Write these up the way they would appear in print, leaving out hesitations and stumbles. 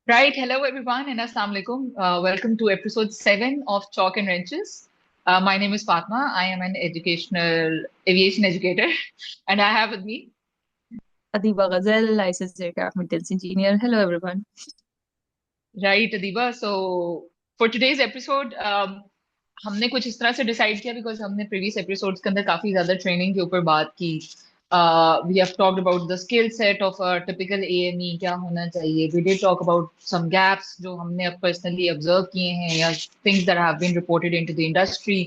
Right. Hello, everyone, and Assalamu alaikum. Welcome to episode 7 of Chalk and Wrenches. My name is Fatma. I am an educational aviation educator, and I have with me. Adiba Ghazal, licensed aircraft maintenance engineer. Hello, everyone. Right, Adiba. So, for today's episode, हमने कुछ इस तरह से decide किया because हमने previous episodes के अंदर काफी ज्यादा ट्रेनिंग के ऊपर बात की we have talked about the skill set of a typical AME क्या होना चाहिए we did talk about some gaps जो हमने अब पर्सनली ऑब्जर्व किए हैं या things that have been reported into the industry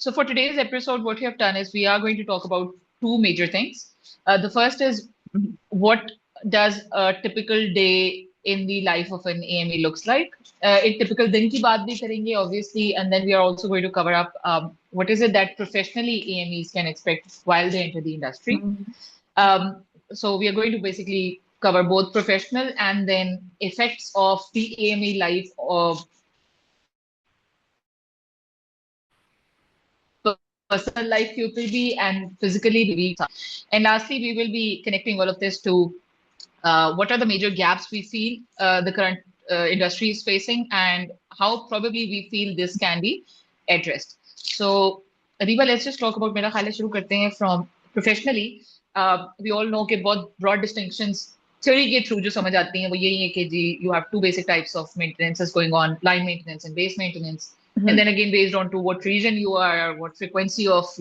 so for today's episode what we have done is we are going to talk about two major things the first is Mhm. what does a typical day in the life of an AME looks like. एक typical दिन की बात भी करेंगे obviously, and then we are also going to cover up what is it that professionally AMEs can expect while they enter the industry. Mhm. Um, so we are going to basically cover both professional and then effects of the AME life of personal life के ऊपर भी and physically भी. And lastly, we will be connecting all of this to what are the major gaps we feel the current industry is facing and how probably we feel this can be addressed. So, Ariba, let's just talk about मेरा ख्याल है शुरू करते हैं from professionally. We all know कि बहुत broad distinctions theory के through जो समझ आती हैं वो यही है कि जी you have two basic types of maintenances going on, line maintenance and base maintenance. And Mhm. then again, based on to what region you are, what frequency of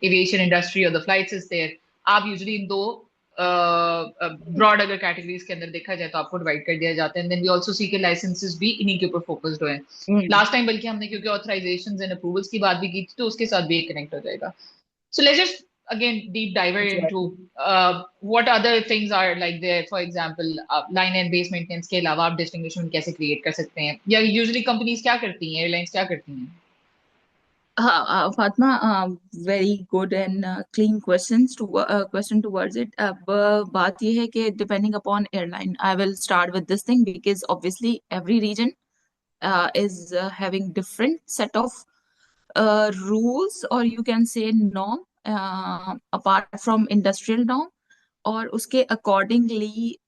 aviation industry or the flights is there. आप usually इन दो broad अगर categories के अंदर देखा जाए तो आपको divide कर दिया जाता है and then we also see के लाइसेंसेस भी इन्हीं के ऊपर फोकस्ड हुए हैं Mhm. लास्ट टाइम बल्कि हमने क्योंकि ऑथराइजेशंस एंड अप्रूवल्स की बात भी की थी तो उसके साथ भी कनेक्ट हो जाएगा so let's just again deep diver into Exactly. what other things are like there for example line and base maintenance के अलावा आप डिस्टिंग्विशमेंट कैसे क्रिएट कर सकते हैं या यूजुअली कंपनीज क्या करती हैं एयरलाइंस क्या करती हैं Fatma, very good and clean questions to question towards it. अब बात ये है कि depending upon airline, I will start with this thing because obviously every region is having different set of rules or you can say norm apart from industrial norm और उसके accordingly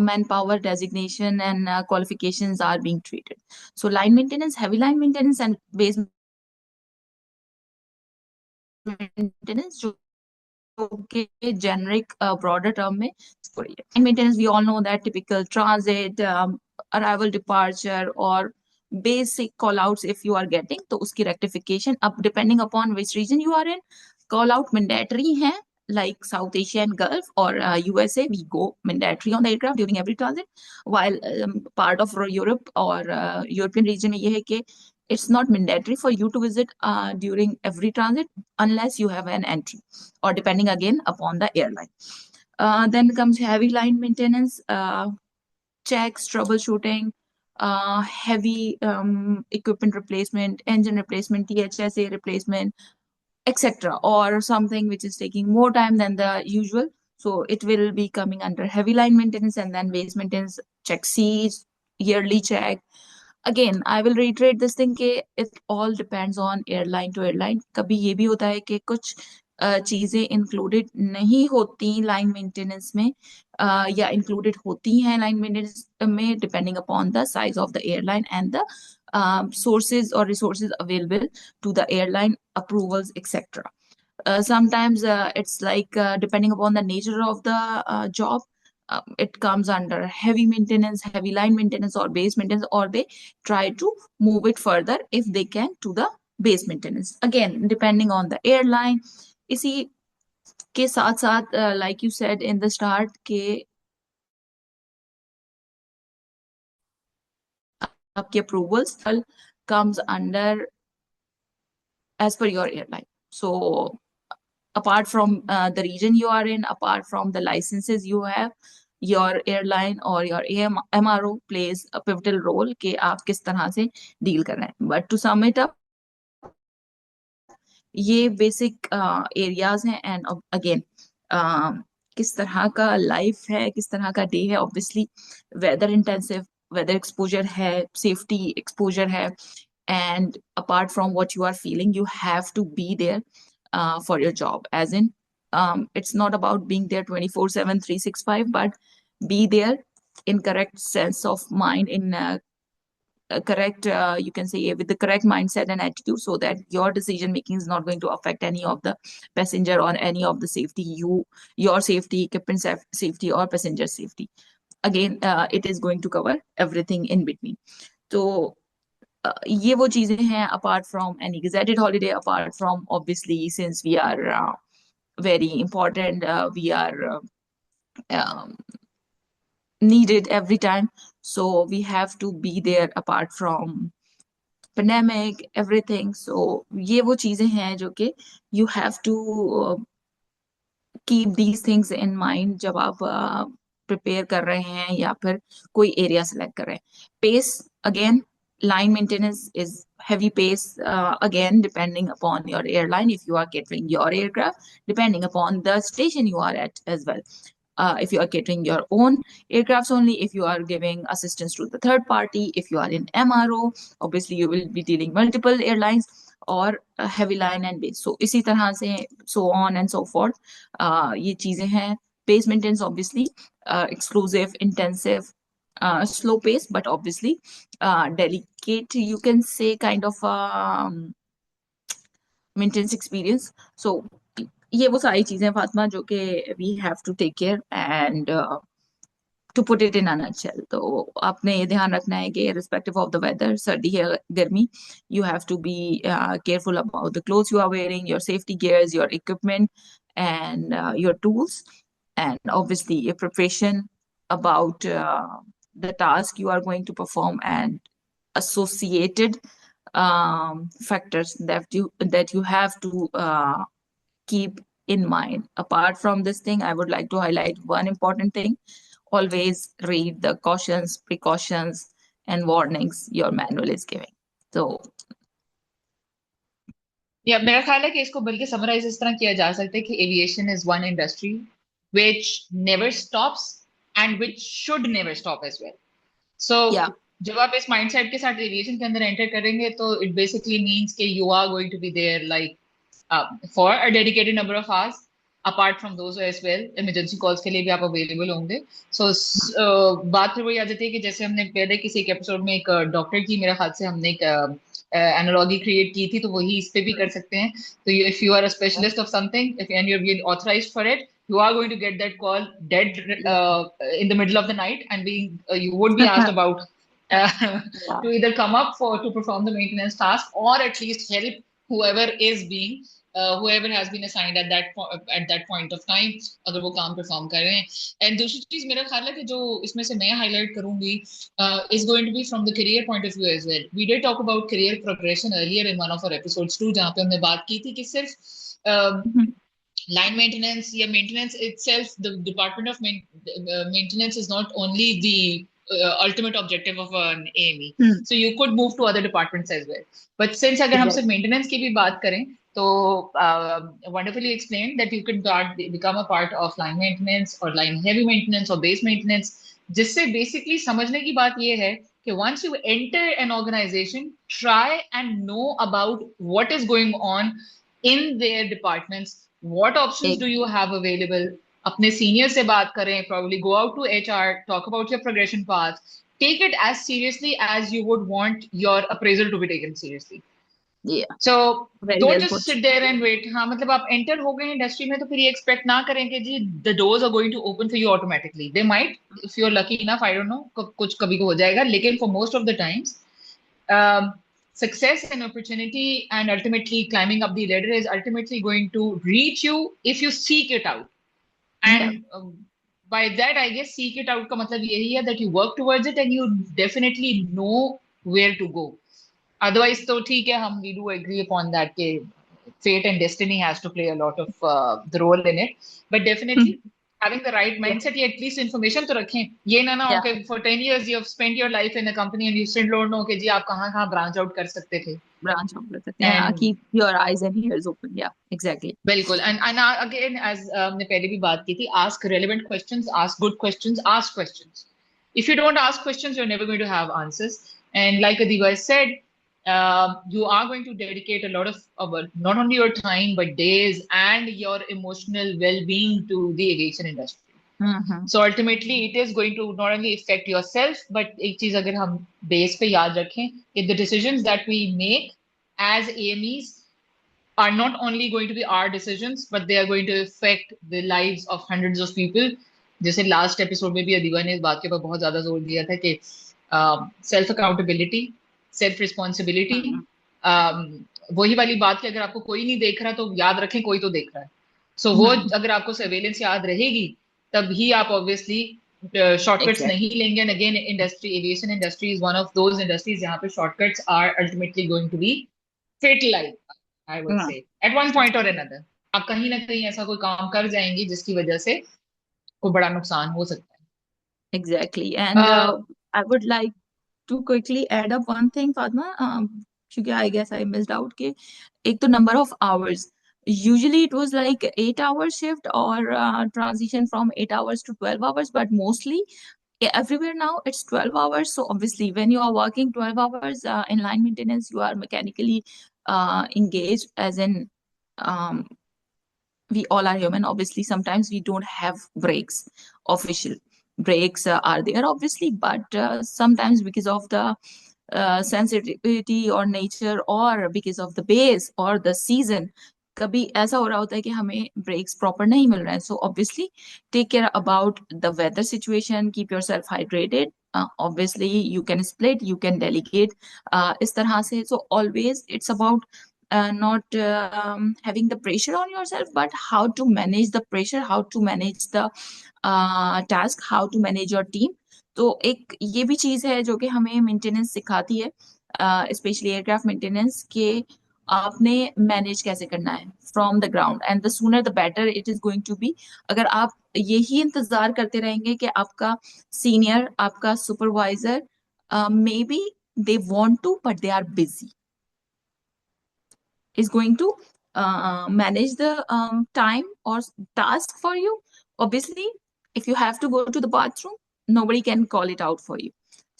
manpower designation and qualifications are being treated. So line maintenance, heavy line maintenance and base maintenance जो के generic broader term में इसको रही है. Line maintenance we all know that typical transit, arrival departure or basic call outs if you are getting तो उसकी rectification अब depending upon which region you are in call out mandatory है like South Asia and Gulf or USA, we go mandatory on the aircraft during every transit. While part of Europe or European region में ये है कि it's not mandatory for you to visit during every transit unless you have an entry or depending again upon the airline. Then comes heavy line maintenance, checks, troubleshooting, heavy equipment replacement, engine replacement, THSA replacement, etc. or something which is taking more time than the usual. So it will be coming under heavy line maintenance and then base maintenance, check C's, yearly check. Again, I will reiterate this thing कि it all depends on airline to airline. कभी ये भी होता है कि कुछ चीजें included नहीं होती line maintenance में या included होती हैं line maintenance में depending upon the size of the airline and the sources or resources available to the airline approvals, etc. Sometimes it's like depending upon the nature of the job, it comes under heavy maintenance, heavy line maintenance, or base maintenance, or they try to move it further if they can to the base maintenance. Again, depending on the airline. इसी के साथ साथ like you said in the start के आपके approvals comes under as per your airline. So apart from the region you are in, apart from the licenses you have, your airline or your MRO plays a pivotal role कि आप किस तरह से deal कर रहे हैं. But to sum it up, ये basic areas हैं एंड अगेन किस तरह का लाइफ है किस तरह का डे है obviously weather intensive weather exposure है सेफ्टी एक्सपोजर है and apart from what you are feeling you have to be there for your job as in it's not about being there 24/7 365 but be there in correct sense of mind, in correct, you can say, with the correct mindset and attitude, so that your decision making is not going to affect any of the passenger or any of the safety, your safety, equipment safety, or passenger safety. Again, it is going to cover everything in between. So ये वो चीजें हैं, apart from any gazetted holiday, apart from, obviously, since we are very important, we are um, needed every time, so we have to be there apart from pandemic, everything. So ये वो चीजें हैं जो कि you have to keep these things in mind जब आप prepare कर रहे हैं या फिर कोई area select कर रहे हैं. Pace, again, line maintenance is heavy pace, again, depending upon your airline, if you are catering your aircraft, depending upon the station you are at as well. If you are catering your own aircrafts only, if you are giving assistance to the third party, if you are in MRO, obviously you will be dealing multiple airlines or heavy line and base. So इसी तरह से so on and so forth. ये चीजें हैं. Pace maintenance, obviously, exclusive, intensive, slow pace, but obviously delicate, you can say, kind of maintenance experience. So ये वो सारी चीजें, फातिमा, जो कि we have to take care and to put it in a nutshell. तो आपने ये ध्यान रखना है कि irrespective of the weather, सर्दी है गर्मी, you have to be careful about the clothes you are wearing, your safety gears, your equipment, and your tools, and obviously your preparation about the task you are going to perform and associated factors that you have to keep in mind. Apart from this thing, I would like to highlight one important thing. Always read the cautions, precautions, and warnings your manual is giving. So Yeah, मेरा ख्याल है कि इसको बल्कि summarise इस तरह किया जा सकता है कि aviation is one industry which never stops and which should never stop as well. So yeah, जब आप इस माइंडसेट के साथ एविएशन के अंदर एंटर करेंगे तो इट बेसिकली मींस कि you are going to be there like for a dedicated number of hours apart from those as well. Emergency calls के लिए भी आप अवेलेबल होंगे. सो बात फिर वही आ जाती है कि जैसे हमने पहले किसी एक एपिसोड में एक डॉक्टर की, मेरे ख्याल से हमने एक एनालॉजी क्रिएट की थी, तो वही इस पे भी कर सकते हैं. तो if you are a specialist of something and you are being authorised for it, you are going to get that call dead in the middle of the night, and being you would be asked about yeah, to either come up to perform the maintenance task, or at least help whoever is being whoever has been assigned at that point of time, अगर वो काम perform कर रहे हैं. And दूसरी चीज मेरा ख्याल है कि जो इसमें से मैं highlight करूंगी is going to be from the career point of view as well. We did talk about career progression earlier in one of our episodes too, जहाँ पे हमने बात की थी कि सिर्फ line maintenance, yeah, maintenance itself, the department of maintenance is not only the ultimate objective of an AME. So you could move to other departments as well. But since अगर हम सिर्फ maintenance की भी बात करें, तो wonderfully explained that you could become a part of line maintenance or line heavy maintenance or base maintenance, जिससे basically समझने की बात ये है कि once you enter an organization, try and know about what is going on in their departments. What options do you have available? अपने senior से बात करें, probably go out to HR, talk about your progression path. Take it as seriously as you would want your appraisal to be taken seriously. yeah, So very don't well just put. sit there and wait. हाँ, मतलब आप enter हो गए industry में तो फिर ये expect ना करें कि जी the doors are going to open for you automatically. They might, if you're lucky enough, I don't know, कुछ कभी को हो जाएगा. लेकिन for most of the times, success and opportunity and ultimately climbing up the ladder is ultimately going to reach you if you seek it out. And by that, I guess seek it out का मतलब यही है that you work towards it and you definitely know where to go. Otherwise, तो ठीक है, हम we do agree upon that कि fate and destiny has to play a lot of the role in it. But definitely having the right mindset, या at least information तो रखें. ये ना हो कि for 10 years you have spent your life in a company and you still don't know कि जी आप कहाँ branch out कर सकते थे. Branch out कर सकते हैं. Keep your eyes and ears open. Yeah, exactly. बिल्कुल. And again, as हमने पहले भी बात की थी, ask relevant questions, ask good questions, ask questions. If you don't ask questions, you're never going to have answers. And like Adiba said, you are going to dedicate a lot of not only your time but days and your emotional well-being to the aviation industry. Hmm So ultimately it is going to not only affect yourself, but एक चीज अगर हम base पे याद रखें कि the decisions that we make as AMEs are not only going to be our decisions, but they are going to affect the lives of hundreds of people. जैसे last episode में भी अदीबा ने इस बात के ऊपर बहुत ज्यादा जोर दिया था कि सेल्फ अकाउंटेबिलिटी, सेल्फ रिस्पॉन्सिबिलिटी, हम्म वही वाली बात कि अगर आपको कोई नहीं देख रहा तो याद रखें कोई तो देख रहा है. सो वो हम्म अगर आपको सर्वेलेंस याद रहेगी तभी आप ऑब्वियसली शॉर्टकट्स एग्जैक्टली नहीं लेंगे. And again industry, aviation industry is one of those industries जहाँ पे shortcuts are ultimately going to be fatalise, I would say at one point और अनदर. आप कहीं ना कहीं ऐसा कोई काम कर जाएंगे जिसकी वजह से कोई बड़ा नुकसान हो सकता exactly. है. And I would like to quickly add up one thing, Fatma. क्योंकि I guess I missed out कि एक तो number of hours. Usually it was like 8 hour shift or transition from 8 hours to 12 hours, but mostly everywhere now it's 12 hours. So obviously when you are working 12 hours in line maintenance, you are mechanically engaged, as in um, we all are human. Obviously sometimes we don't have breaks. Official breaks are there obviously, but sometimes because of the sensitivity or nature, or because of the base or the season, कभी ऐसा हो रहा होता है कि हमें breaks proper नहीं मिल रहे हैं. So obviously take care about the weather situation, keep yourself hydrated. Obviously you can split, you can delegate इस तरह से. So always it's about not having the pressure on yourself, but how to manage the pressure, how to manage the task, how to manage your team. तो एक ये भी चीज है जो कि हमें मेंटेनेंस सिखाती है, स्पेशली एयरक्राफ्ट मेंटेनेंस, के आपने मैनेज कैसे करना है from the ground. And the sooner the better it is going to be. अगर आप यही इंतजार करते रहेंगे कि आपका सीनियर, आपका supervisor, maybe they want to but they are busy, is going to manage the time or task for you. Obviously, if you have to go to the bathroom, nobody can call it out for you.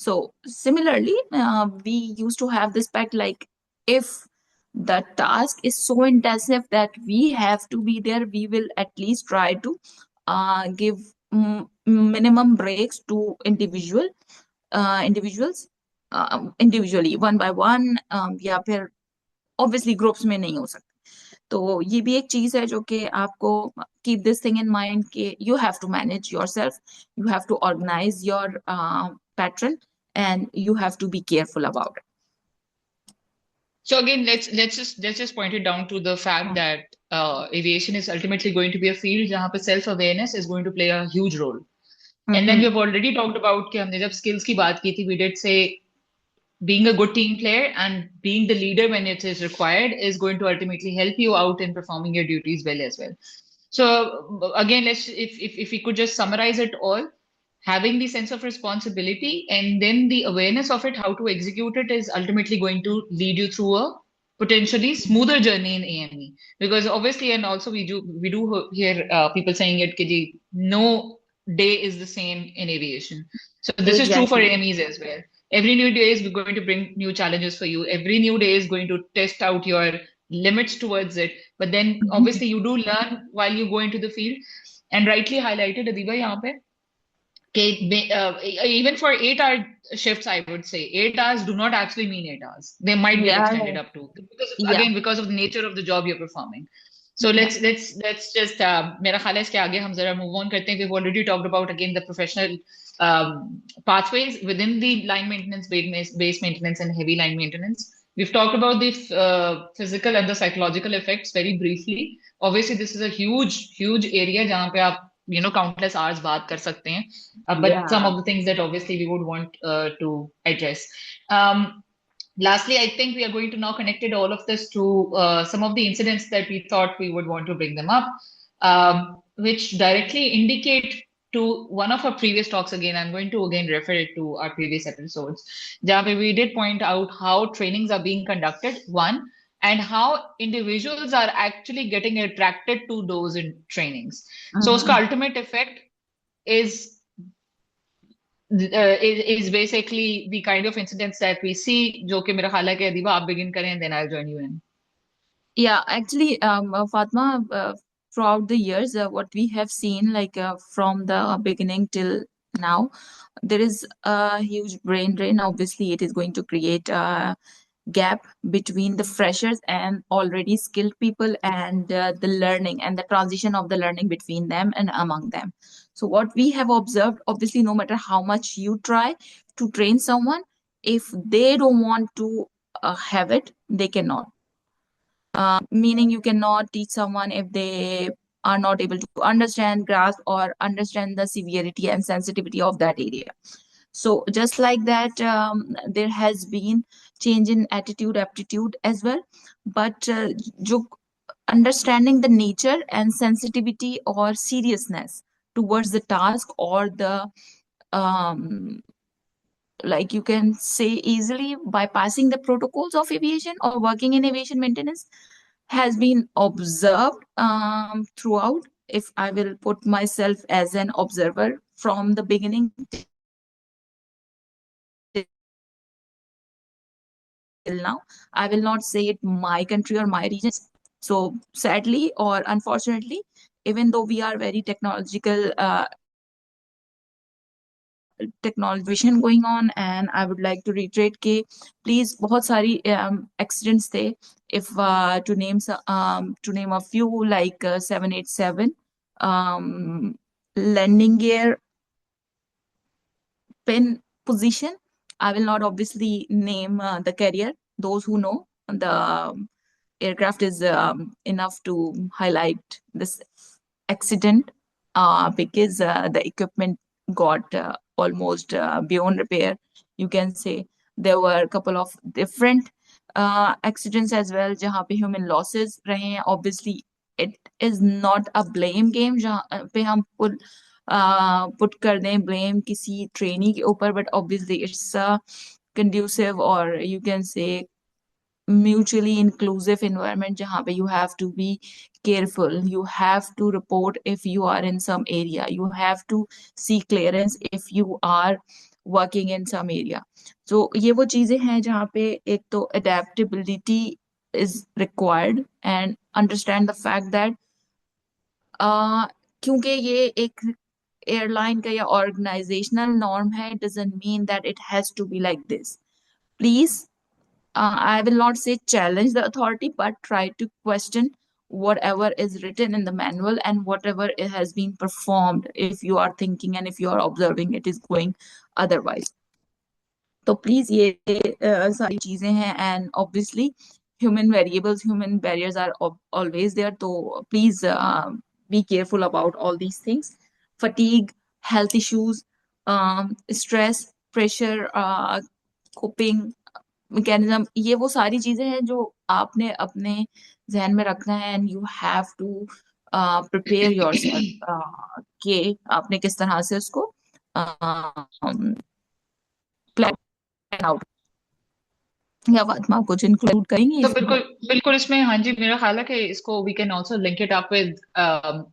So similarly, we used to have this pact, like if the task is so intensive that we have to be there, we will at least try to give minimum breaks to individuals individually, one by one, या फिर obviously groups में नहीं हो सकता. तो ये भी एक चीज है जो कि आपको keep this thing in mind कि you have to manage yourself, you have to organise your pattern, and you have to be careful about So again, let's just point it down to the fact that aviation is ultimately going to be a field जहाँ पे self awareness is going to play a huge role. And then we it. have already talked about कि हमने जब skills की बात की थी, we did say being a good team player and being the leader when it is required is going to ultimately help you out in performing your duties well as well. So again, let's if we could just summarize it all, having the sense of responsibility and then the awareness of it, how to execute it, is ultimately going to lead you through a potentially smoother journey in AME. Because obviously, and also we do hear people saying it, कि no day is the same in aviation. So this is true for exactly. AMEs as well. Every new day is going to bring new challenges for you. Every new day is going to test out your limits towards it. But then obviously you do learn while you go into the field. And rightly highlighted Adiba यहाँ पे कि even for 8 hour shifts, I would say 8 hours do not actually mean 8 hours. They might get या extended up to, because या again, because of the nature of the job you're performing. So या let's just मेरा ख्याल है इसके आगे हम जरा move on करते हैं. We've already talked about again the professional pathways within the line maintenance, base maintenance, and heavy line maintenance. We've talked about the physical and the psychological effects very briefly. Obviously, this is a huge area जहाँ पे आप countless hours बात कर सकते हैं. But some या of the things that obviously we would want to address. Um, Lastly, I think we are going to now connect it all of this to some of the incidents that we thought we would want to bring them up, which directly indicate to one of our previous talks. Again, I'm going to again refer it to our previous episodes, where we did point out how trainings are being conducted, one, and how individuals are actually getting attracted to those in trainings. So, उसका ultimate effect is is basically the kind of incidents that we see, जो कि मेरा ख्याल है कि अदीबा आप begin करें and then I'll join you in. Yeah, actually, Fatma, throughout the years, what we have seen, like from the beginning till now, there is a huge brain drain. Obviously, it is going to create a gap between the freshers and already skilled people, and the learning and the transition of the learning between them and among them. So, what we have observed, obviously, no matter how much you try to train someone, if they don't want to have it, they cannot. Meaning you cannot teach someone if they are not able to understand, grasp, or understand the severity and sensitivity of that area. So just like that, there has been change in attitude, aptitude as well. But जो understanding the nature and sensitivity or seriousness towards the task, or the um, like you can say easily bypassing the protocols of aviation or working in aviation maintenance, has been observed throughout. If I will put myself as an observer from the beginning till now, I will not say it my country or my region. So sadly or unfortunately, even though we are very technological, technology going on, and I would like to reiterate कि please बहुत सारी accidents थे. If to name a few, like 787 landing gear pin position. I will not obviously name the carrier. Those who know the aircraft is enough to highlight this accident, because the equipment got almost beyond repair. You can say there were a couple of different accidents as well जहाँ पे human losses रहे हैं. Obviously, it is not a blame game जहाँ पे हम put कर दें blame किसी trainee के ऊपर, but obviously it's a conducive, or you can say mutually inclusive environment jahan pe you have to be careful. You have to report if you are in some area. You have to seek clearance if you are working in some area. So ये वो चीजें हैं जहाँ पे एक तो adaptability is required, and understand the fact that क्योंकि ये एक एयरलाइन का या ऑर्गेनाइजेशनल नॉर्म है, doesn't mean that it has to be like this. Please, I will not say challenge the authority, but try to question whatever is written in the manual and whatever it has been performed. If you are thinking and if you are observing it is going otherwise, तो please ये सारी चीजें हैं. And obviously human variables, human barriers are always there. So please be careful about all these things. Fatigue, health issues, stress, pressure, coping mechanism, ये वो सारी चीजें हैं जो आपने अपने जहन में रखना है. And you have to prepare yourself कि आपने किस तरह से उसको प्लान आउट. या फातिमा आप कुछ इंक्लूड करेंगी तो इसमें? बिल्कुल बिल्कुल इसमें हाँ जी, मेरा ख्याल है कि इसको we can also link it up with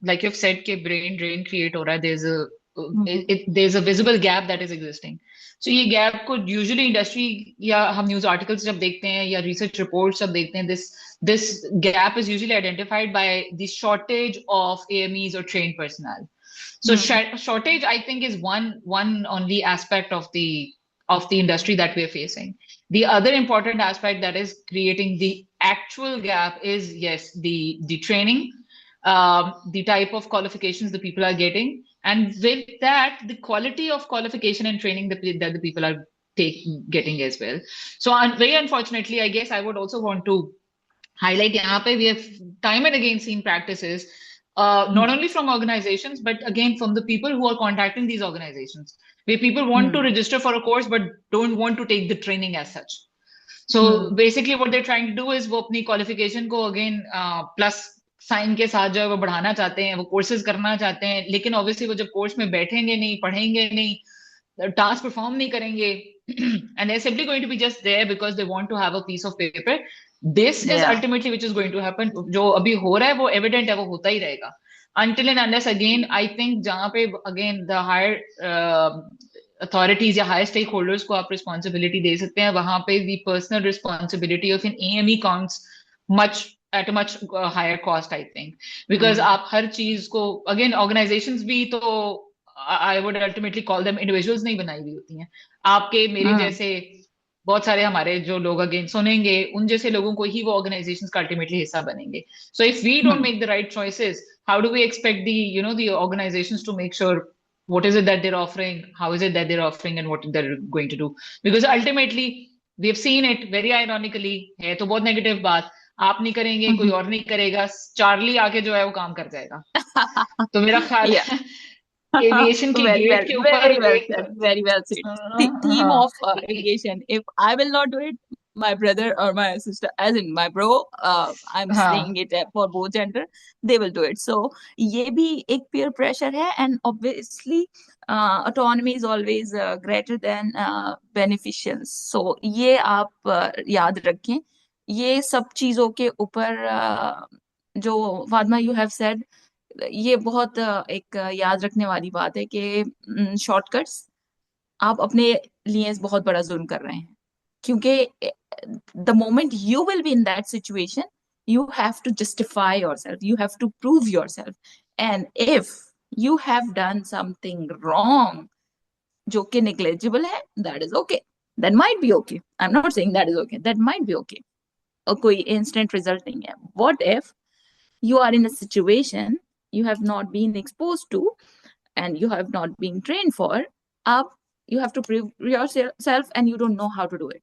like you said के ब्रेन ड्रेन क्रिएट हो रहा है. There is a visible gap that is existing. So ये गैप को यूजुअली इंडस्ट्री या हम न्यूज आर्टिकल्स जब देखते हैं या रिसर्च रिपोर्ट्स जब देखते हैं, this gap is usually identified by the shortage of AMEs और train personnel. So shortage, I think, is one only aspect of the industry that we are facing. The other important aspect that is creating the actual gap is, yes, the training, the type of qualifications the people are getting, and with that, the quality of qualification and training that the people are getting as well. So, very unfortunately, I guess I would also want to highlight यहाँ पे we have time and again seen practices, not only from organizations but again from the people who are contacting these organizations, where people want to register for a course but don't want to take the training as such. So basically what they're trying to do is वो अपनी qualification को again plus sign के साथ जो है वो बढ़ाना चाहते हैं, वो कोर्सेज करना चाहते हैं, लेकिन ऑब्वियसली वो जब कोर्स में बैठेंगे नहीं, पढ़ेंगे नहीं, टास्क परफॉर्म नहीं करेंगे, and they're simply going to be just there because they want to have a piece of paper. This is ultimately which is going to happen. जो अभी हो रहा है वो evident है, वो होता ही रहेगा until and unless again I think जहाँ पे again the higher authorities या higher stakeholders को आप responsibility दे सकते हैं, वहां पे the personal responsibility of an AME counts much at a much higher cost, I think, because आप हर चीज को again organizations भी तो I would ultimately call them individuals नहीं बनाई हुई होती हैं, आपके मेरे जैसे बहुत सारे हमारे जो लोग अगेन सुनेंगे उन जैसे लोगों को ही वो ऑर्गेनाइजेशंस का अल्टीमेटली हिस्सा बनेंगे. So if we don't make the right choices, how do we expect the organizations to make sure what is it that they're offering, how is it that they're offering, and what they're going to do? Because ultimately we have seen it very ironically, है तो बहुत negative बात, आप नहीं करेंगे कोई और नहीं करेगा, चार्ली आके जो है वो काम कर जाएगा. तो मेरा ख्याल Yeah. है एविएशन के गेट के ऊपर Very well एक said. Very well said. The theme हाँ of aviation. If I will not do it, my brother or my sister, as in my bro, I'm saying हाँ it for both gender, they will do it. So ये भी एक peer pressure है, and obviously autonomy is always greater than beneficence. So ये आप याद रखें. ये सब चीजों के ऊपर जो फातिमा you have said, ये बहुत एक याद रखने वाली बात है कि शॉर्टकट्स आप अपने लिए बहुत बड़ा जुल्म कर रहे हैं, क्योंकि the moment you will be in that situation you have to justify yourself, you have to prove yourself, and if you have done something wrong जो कि नेग्लिजिबल है, that is okay, that might be okay, I am not saying that is okay, that might be okay, और कोई instant result नहीं है. What if you are in a situation you have not been exposed to and you have not been trained for, up you have to prove yourself and you don't know how to do it,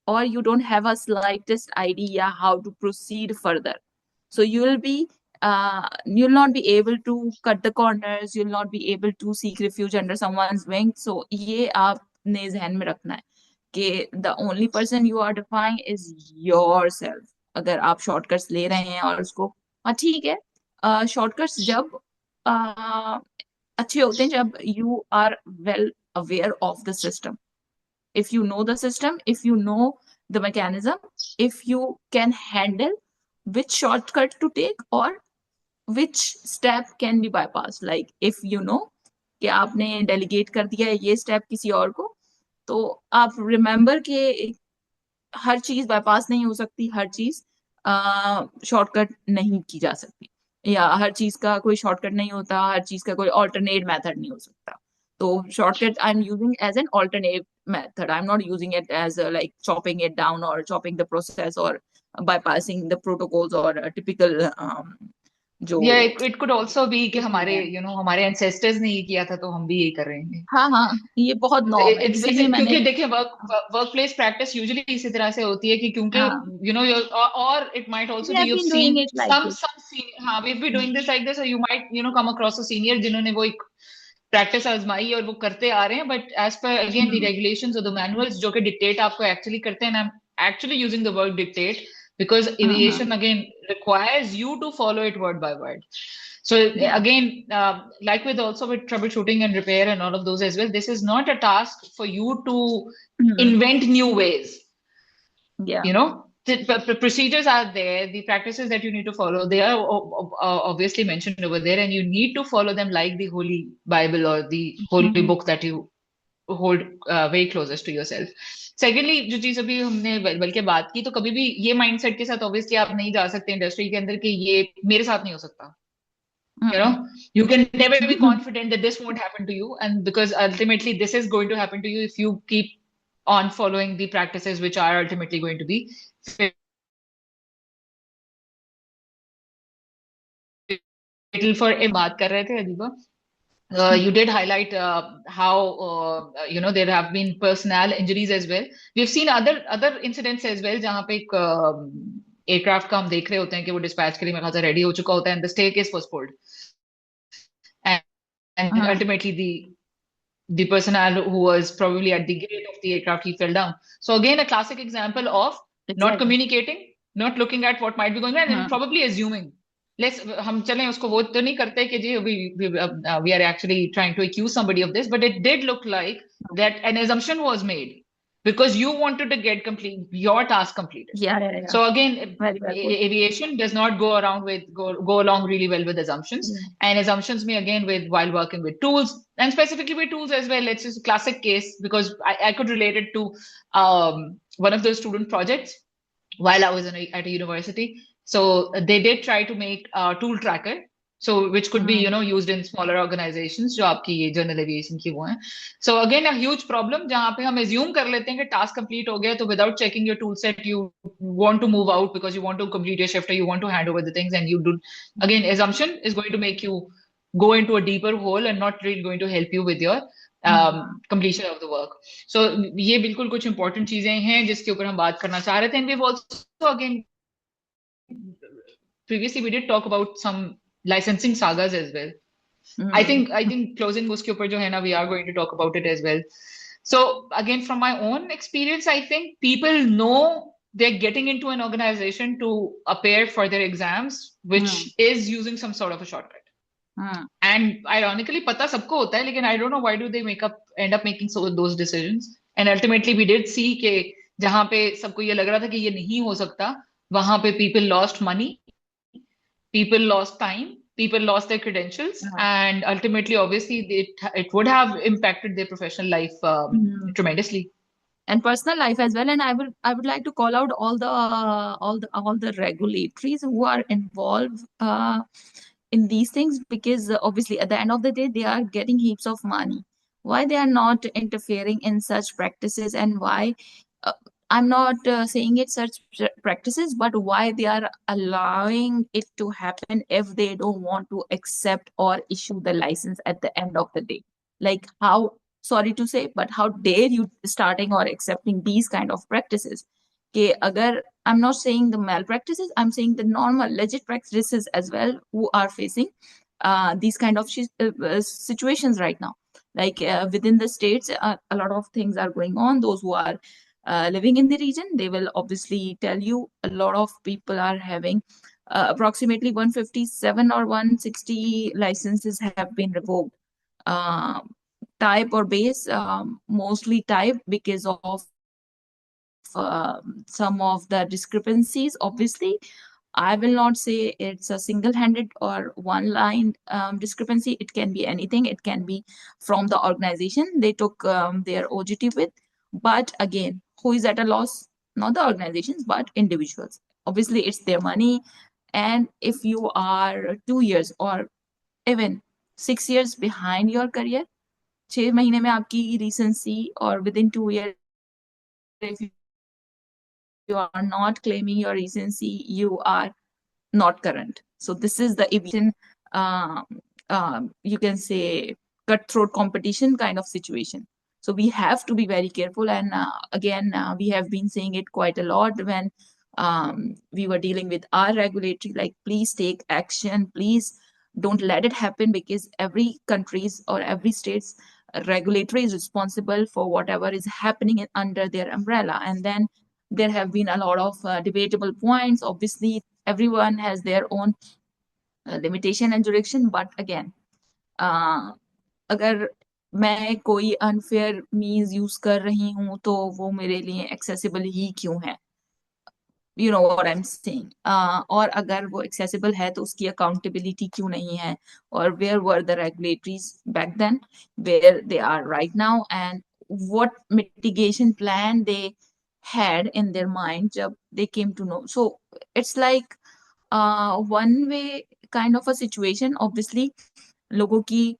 or you don't have a slightest idea how to proceed further. So you will be you'll not be able to cut the corners, you'll not be able to seek refuge under someone's wing. So ये आपने ध्यान में रखना है कि the only person you are defying is yourself. अगर आप shortcuts ले रहे हैं और उसको, हाँ ठीक है, शॉर्टकट्स जब अच्छे होते हैं जब you are well aware of the system. If you know the system, if you know the mechanism, if you can handle which shortcut to take or which step can be bypassed. Like if you know कि आपने delegate कर दिया है ये step किसी और को, तो आप remember कि हर चीज bypass नहीं हो सकती, हर चीज शॉर्टकट नहीं की जा सकती, या हर चीज का कोई शॉर्टकट नहीं होता, हर चीज का कोई alternate method नहीं हो सकता. तो shortcut I'm using as an alternate method. I'm not using it as like chopping it down or chopping the process or bypassing the protocols or typical जो या इट कुड ऑल्सो बी कि होती हमारे हैं. हमारे एंसेस्टर्स ने ये किया था तो हम भी यही कर रहे हैं. हाँ हाँ, ये बहुत नॉर्म है, इट्स इसीलिए मैंने. क्योंकि देखिए वर्क प्लेस प्रैक्टिस यूजुअली इसी तरह से होती है कि क्योंकि हाँ, और it might also we be have you have been doing seen it like this. Some हाँ we be doing this like this, you might come across a senior जिन्होंने वो एक प्रैक्टिस आजमाई और वो करते आ रहे हैं, but as per again the regulations और द मैनुअल्स जो कि डिक्टेट आपको एक्चुअली करते हैं, I am actually using the word dictate because aviation again requires you to follow it word by word. So Yeah. again, like with also with troubleshooting and repair and all of those as well, this is not a task for you to invent new ways. Yeah. The procedures are there, the practices that you need to follow, they are obviously mentioned over there, and you need to follow them like the Holy Bible or the holy book that you hold very closest to yourself. Secondly जो चीज अभी हमने बल्कि बात की, तो कभी भी ये माइंडसेट के साथ ऑब्वियसली आप नहीं जा सकते इंडस्ट्री के अंदर कि ये मेरे साथ नहीं हो सकता. You can never be confident that this won't happen to you, and because ultimately this is going to happen to you if you keep on following the practices which are ultimately going to be fatal for. बात कर रहे थे Adiba, you did highlight how there have been personnel injuries as well. We've seen other incidents as well जहाँ पे एक aircraft का हम देख रहे होते हैं कि वो डिस्पैच के लिए मेरे ख्याल से रेडी हो चुका होता है, and the staircase was pulled, and ultimately the personnel who was probably at the gate of the aircraft, he fell down. So again, a classic example of not communicating, not looking at what might be going on, and probably assuming. हम चलें उसको वो तो नहीं करते कि जी we are actually trying to accuse somebody of this, but it did look like that an assumption was made because you wanted to get your task completed. Yeah. So again, Very well put. aviation does not go along really well with assumptions, and assumptions may again while working with tools, and specifically with tools as well. Let's just a classic case because I could relate it to one of those student projects while I was at a university. So they did try to make a tool tracker, so which could be used in smaller organizations जो आपकी ये general aviation की वो हैं. So again a huge problem जहाँ पे हम assume कर लेते हैं कि task complete हो गया, तो without checking your tool set you want to move out because you want to complete your shift or you want to hand over the things, and you do, again assumption is going to make you go into a deeper hole and not really going to help you with your completion of the work. So ये बिल्कुल कुछ important चीजें हैं जिसके ऊपर हम बात करना चाह रहे थे. And we've also again previously we did talk about some licensing sagas as well. I think closing uske upar jo hai na, we are going to talk about it as well. So again, from my own experience, I think people know they're getting into an organization to appear for their exams, which is using some sort of a shortcut. And ironically, pata sabko hota hai, lekin I don't know why do they end up making those decisions. And ultimately, we did see कि जहाँ पे सबको ये लग रहा था कि ये नहीं हो सकता, वहां पे people lost money, people lost time, people lost their credentials, and ultimately, obviously, it would have impacted their professional life tremendously. And personal life as well. And I would like to call out all the regulatories who are involved in these things, because obviously at the end of the day they are getting heaps of money. Why they are not interfering in such practices, and why I'm not saying it's such practices, but why they are allowing it to happen if they don't want to accept or issue the license at the end of the day. Like, how, sorry to say, but how dare you starting or accepting these kind of practices? Okay, agar, I'm not saying the malpractices, I'm saying the normal legit practices as well, who are facing these kind of situations right now. Like within the states, a lot of things are going on. Those who are living in the region, they will obviously tell you a lot of people are having approximately 157 or 160 licenses have been revoked. Type or base, mostly type, because of some of the discrepancies. Obviously, I will not say it's a single-handed or one-line discrepancy. It can be anything. It can be from the organization they took their OGT with. But again, who is at a loss? Not the organizations, but individuals. Obviously, it's their money. And if you are 2 years or even 6 years behind your career, 6 महीने में आपकी recency, or within 2 years, if you are not claiming your recency, you are not current. So this is the aviation, you can say, cutthroat competition kind of situation. So we have to be very careful. And again, we have been saying it quite a lot when we were dealing with our regulatory, like, please take action, please don't let it happen, because every country's or every state's regulatory is responsible for whatever is happening under their umbrella. And then there have been a lot of debatable points. Obviously, everyone has their own limitation and jurisdiction. But again, अगर मैं कोई unfair means use कर रही हूँ तो वो मेरे लिए एक्सेसिबल ही क्यों है? You know what I am saying? और अगर वो एक्सेसिबल है तो उसकी अकाउंटेबिलिटी क्यों नहीं है? और where were the regulatories back then, where they are right now, and what mitigation plan they had in their mind जब they came to know. So it's like one way kind of a situation. Obviously, लोगों की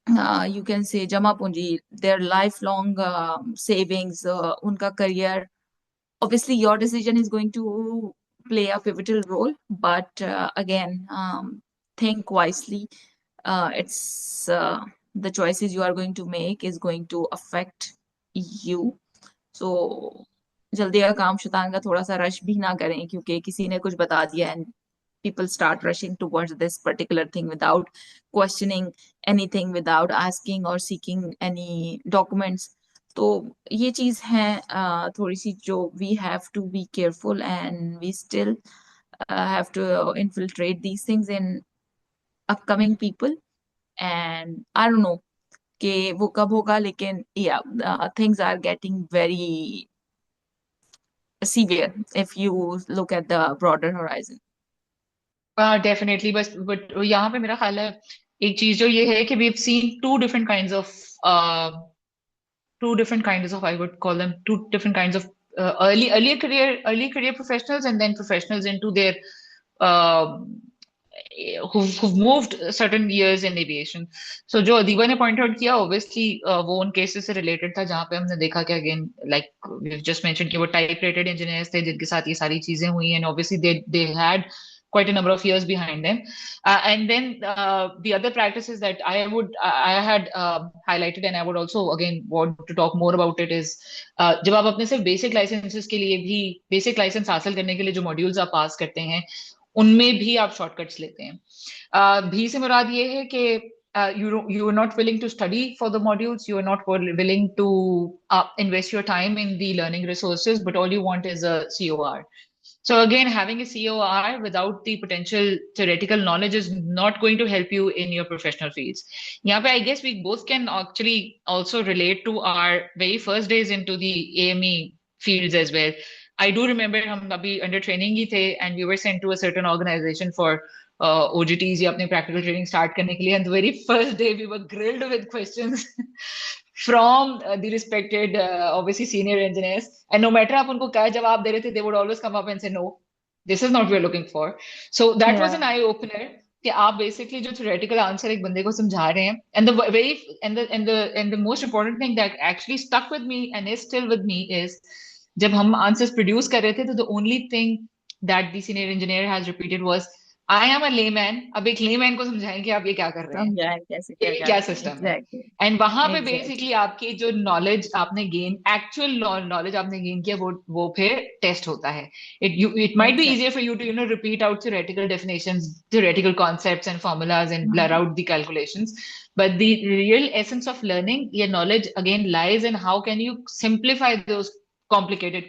you can say जमा पूंजी, their lifelong savings, उनका career, obviously your decision is going to play a pivotal role. But again, think wisely. It's the choices you are going to make is going to affect you. So जल्दी का काम शैतान का, थोड़ा सा rush भी ना करें, क्योंकि किसी ने कुछ बता दिया and people start rushing towards this particular thing without questioning anything, without asking or seeking any documents. तो ये चीज है थोड़ी सी जो we have to be careful, and we still have to infiltrate these things in upcoming people. And I don't know कि वो कब होगा, लेकिन yeah, things are getting very severe if you look at the broader horizon. Definitely. बस but यहाँ पे मेरा ख्याल है एक चीज जो ये है कि we've seen two different kinds of I would call them two different kinds of early career professionals, and then professionals into their uh, who've moved certain years in aviation. So जो अदीबा ने point out किया, obviously वो उन cases से related था जहाँ पे हमने देखा कि again like we've just mentioned कि वो type rated engineers थे जिनके साथ ये सारी चीजें हुई, and obviously they had quite a number of years behind them. And then the other practices that I had highlighted, and I would also again want to talk more about it, is जब आप अपने सिर्फ basic licences के लिए भी, basic licence हासिल करने के लिए जो मॉड्यूल्स आप पास करते हैं उनमें भी आप शॉर्टकट्स लेते हैं। भी से मुराद ये है कि you are not willing to study for the modules, you are not willing to invest your time in the learning resources, but all you want is a COR. So again, having a COR without the potential theoretical knowledge is not going to help you in your professional fields. यहाँ पे I guess we both can actually also relate to our very first days into the AME fields as well. I do remember हम अभी under training ही थे, and we were sent to a certain organization for OGTs या अपने practical training start करने के लिए, and the very first day we were grilled with questions from the respected obviously senior engineers, and no matter आप उनको क्या जवाब दे रहे थे, they would always come up and say no, this is not what we're looking for. So that was an eye opener कि आप basically जो theoretical answer एक बंदे को समझा रहे हैं, and the very and the most important thing that actually stuck with me and is still with me is जब हम आंसर्स प्रोड्यूस कर रहे थे तो the only thing that the senior engineer has repeated was I am a layman. अब एक layman को समझाएं कि आप ये क्या कर रहे हैं, समझाएं कैसे क्या ये कर क्या रहे हैं। सिस्टम है। एग्जैक्टली एंड वहां पे एग्जैक्टली बेसिकली आपकी जो नॉलेज आपने गेन, एक्चुअल नॉलेज आपने गेन किया, वो फिर टेस्ट होता है। It might be easier for you to repeat out theoretical definitions, theoretical concepts and formulas and blur out the calculations, but the real essence of learning, your knowledge again lies in how can you simplify those complicated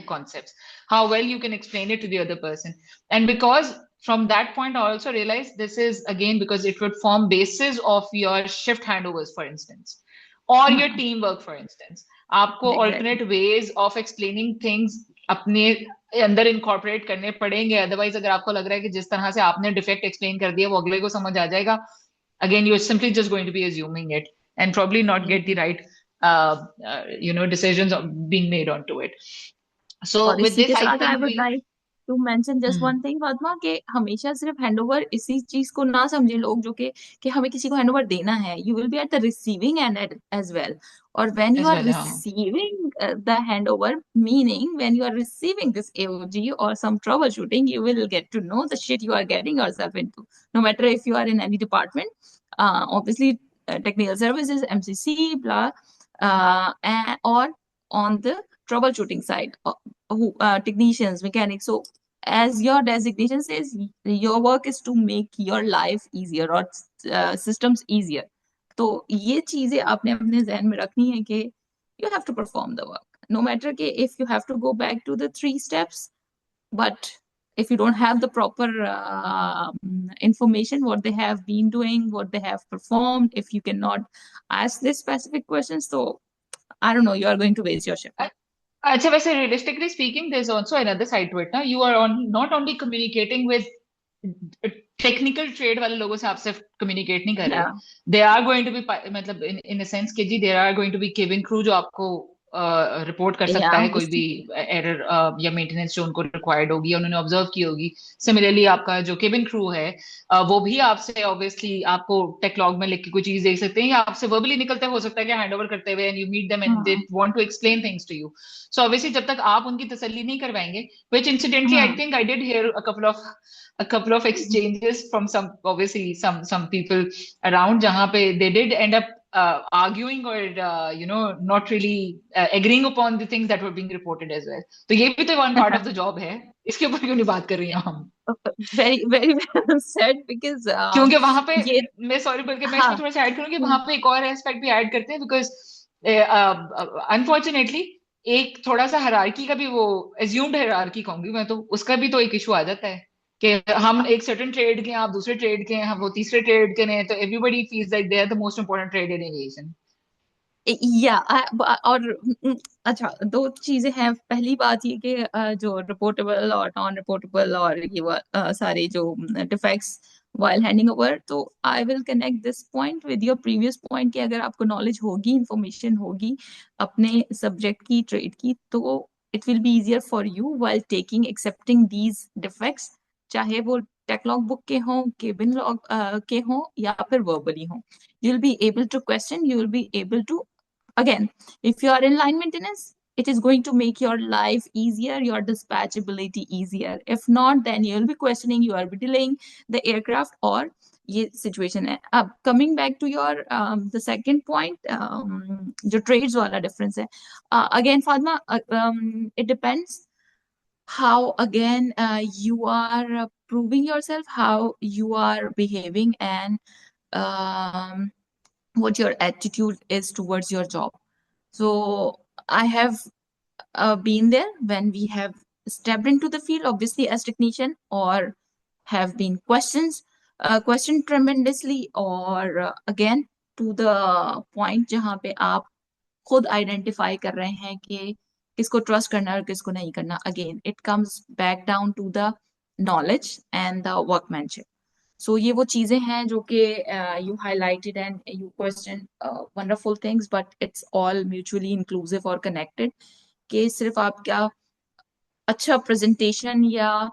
concepts, how well you can explain it to the other person. And because from that point I also realized this is again because it would form basis of your shift handovers for instance, or your teamwork for instance. आपको alternate ways of explaining things अपने अंदर incorporate करने पड़ेंगे, otherwise अगर आपको लग रहा है कि जिस तरह से आपने डिफेक्ट एक्सप्लेन कर दिया वो अगले को समझ आ जाएगा, again you're simply just going to be assuming it and probably not get the right decisions being made onto it. So और with इसी this के I साथ I think would like to mention just one thing Fatima, कि हमेशा सिर्फ handover इसी चीज को ना समझे लोग जो कि हमें किसी को हैंडओवर देना है, you will be at the receiving end as well. और when you as are well, receiving the handover, meaning when you are receiving this AOG और some troubleshooting, you will get to know the shit you are getting yourself into, no matter if you are in any department. Obviously technical services, MCC, blah, or on the troubleshooting side, technicians, mechanics. So as your designation says, your work is to make your life easier or systems easier. तो ये चीजें आपने अपने जहन में रखनी है कि you have to perform the work, no matter कि if you have to go back to the 3 steps, but if you don't have the proper information, what they have been doing, what they have performed, if you cannot ask these specific questions, so I don't know, you are going to waste your shift. अच्छा, वैसे realistically speaking, there's also another side to it ना. You are not only communicating with technical trade वाले लोगों से आप सिर्फ communicate नहीं कर रहे, they are going to be मतलब इन सेंस के जी, there are going to be cabin crew जो आपको रिपोर्ट कर सकता है कोई भी एरर या मेंटेनेंस जो उनको रिक्वायर्ड होगी, उन्होंने ऑब्जर्व की होगी। सिमिलरली आपका जो केबिन क्रू है वो भी आपसे ऑब्वियसली आपको टेक लॉग में लिख के कोई चीज देख सकते हैं या आपसे वर्बली निकलते हो सकता है कि हैंडओवर करते हुए and you meet them and they want to explain things to you. So obviously जब तक आप उनकी तसल्ली नहीं करवाएंगे, which incidentally I think I did hear a couple of exchanges from some people around jahan pe they did end up arguing or not really agreeing upon the things that were being reported as well. तो ये भी तो one part of the job है, इसके ऊपर क्यों नहीं बात कर रही हैं हम? very very well said, because क्योंकि वहां पे मैं सॉरी बोल के मैं इसको थोड़ा सा ऐड करूंगी, वहां पे एक और एस्पेक्ट भी ऐड करते हैं बिकॉज अनफॉर्चुनेटली एक थोड़ा सा हायरार्की का भी वो एज्यूम्ड हायरार्की कहूंगी मैं, तो उसका भी तो एक इशू आ जाता है कि हम एक सर्टेन ट्रेड के हैं, आप दूसरे ट्रेड के हैं, हम वो तीसरे ट्रेड के हैं, तो everybody feels like they are the most important trade in aviation. और अच्छा, 2 चीजें हैं। पहली बात ये कि जो रिपोर्टेबल और नॉन रिपोर्टेबल और ये सारे जो डिफेक्ट्स while handing over, तो I will connect this point with your previous point कि अगर आपको नॉलेज होगी, इंफॉर्मेशन होगी अपने सब्जेक्ट की, ट्रेड की, तो it will be easier for you while accepting these defects, चाहे वो tech log book के हों, cabin log के हों, या फिर verbally हों. You'll be able to question, you will be able to, again, if you are in line maintenance, it is going to make your life easier, your dispatchability easier. If not, then you'll be questioning, you will be delaying the aircraft, और ये situation है. अब coming back to your the second point, जो trades वाला difference है, again Fatma, it depends how, again, you are proving yourself, how you are behaving, and um, what your attitude is towards your job. So I have been there when we have stepped into the field, obviously as technician, or have been questioned tremendously, or again to the point जहाँ पे आप खुद identify कर रहे हैं कि किसको trust करना है और किसको नहीं करना. Again it comes back down to the knowledge and the workmanship. So ये वो चीजें हैं जो कि you highlighted and you question wonderful things, but it's all mutually inclusive और कनेक्टेड. कि सिर्फ आप क्या अच्छा presentation या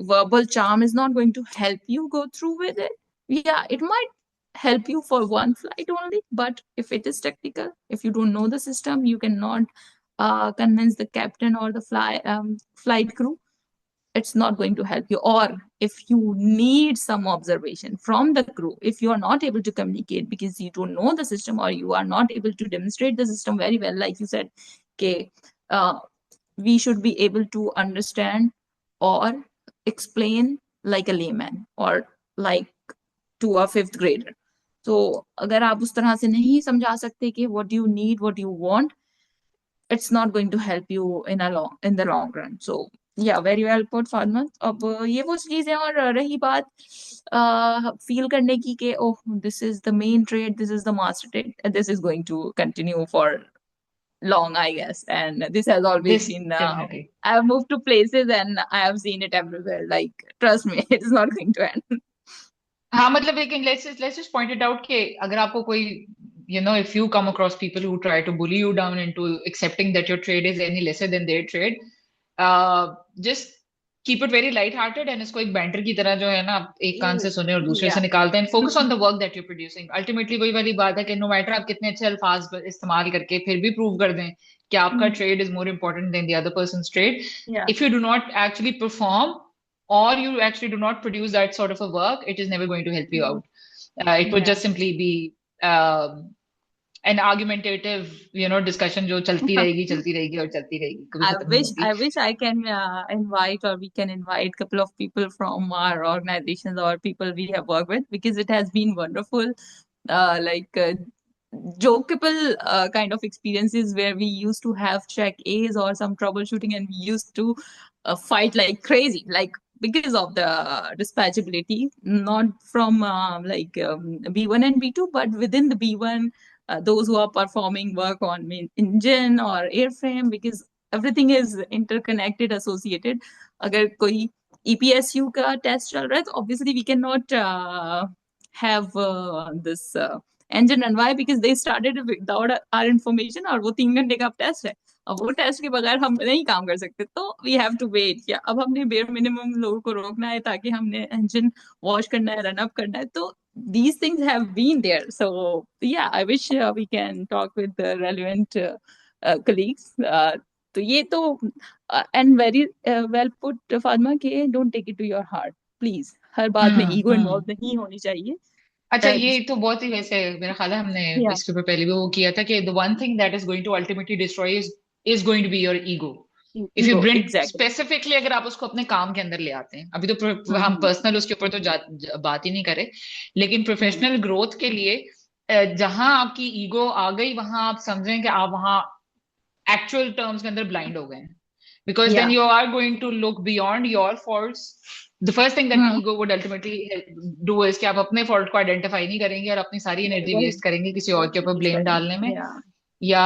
verbal charm is not going to help you go through with it. Yeah, it might help you for one flight only, but if it is technical, if you don't know the system, you cannot convince the captain or the flight crew. It's not going to help you. Or if you need some observation from the crew, if you are not able to communicate because you don't know the system, or you are not able to demonstrate the system very well, like you said, okay, we should be able to understand or explain like a layman, or like to a fifth grader. So अगर आप उस तरह से नहीं समझा सकते कि what you need, what you want, it's not going to help you in the long run. So yeah, very well put, Fatma. अब ये वो चीजें, और रही बात फील करने की कि oh, this is the main trade, this is the master trade, this is going to continue for long, I guess. And this has always This been, definitely. I have moved to places and I have seen it everywhere. Like, trust me, it's not going to end. हाँ मतलब लेकिन let's just point it out कि अगर आपको कोई if you come across people who try to bully you down into accepting that your trade is any lesser than their trade, just keep it very light hearted, and इसको एक banter की तरह जो है ना, आप एक कान से सुने और दूसरे से Yeah. निकालते हैं. Focus on the work that you producing. Ultimately वही वाली बात है कि नो मैटर आप कितने अच्छे अल्फाज इस्तेमाल करके फिर भी प्रूव कर दें कि आपका trade is more important then the other person's trade, Yeah. if you do not actually perform, or you actually do not produce that sort of a work, it is never going to help you out. It would Yeah. just simply be an argumentative, discussion जो चलती रहेगी और चलती रहेगी, कभी खत्म नहीं होगी. I wish I can invite, or we can invite a couple of people from our organizations or people we have worked with, because it has been wonderful. Like jokeable kind of experiences where we used to have check A's or some troubleshooting, and we used to fight like crazy, like because of the dispatchability, not from B1 and B2, but within the B1, those who are performing work on main engine or airframe, because everything is interconnected, associated. अगर कोई EPSU का test चल रहा है, तो obviously we cannot have this engine run. Why? Because they started without our information, और वो 3 घंटे का टेस्ट है. अब वो टेस्ट के बगैर हम नहीं काम कर सकते, तो वी हैव टू वेट. या अब हमने बेयर मिनिमम लोगों को रोकना है ताकि हमने इंजन वॉश करना है, रन अप करना है. तो these things have been there. So yeah, I wish we can talk with the relevant colleagues. तो ये तो and very well put, Fatma, कि don't take it to your heart, please. हर बात में ईगो इन्वॉल्व नहीं होनी चाहिए. अच्छा, ये तो बहुत ही वैसे मेरा ख्याल है हमने Yeah. इसके ऊपर पहले भी वो किया था कि the one thing that is going to ultimately destroy is going to be your ego. If you Ego, bring exactly. specifically, अगर आप उसको अपने काम के अंदर ले आते हैं, अभी तो हम पर्सनल उसके ऊपर तो बात ही नहीं करें, लेकिन प्रोफेशनल ग्रोथ के लिए जहां आपकी ईगो आ गई, वहां आप समझें कि आप वहां एक्चुअल टर्म्स के अंदर ब्लाइंड हो गए हैं. Because then you are going to look beyond your faults. The first thing that ego would ultimately do is कि आप अपने fault को identify नहीं करेंगे और अपनी सारी energy waste करेंगे किसी और के ऊपर blame डालने में, या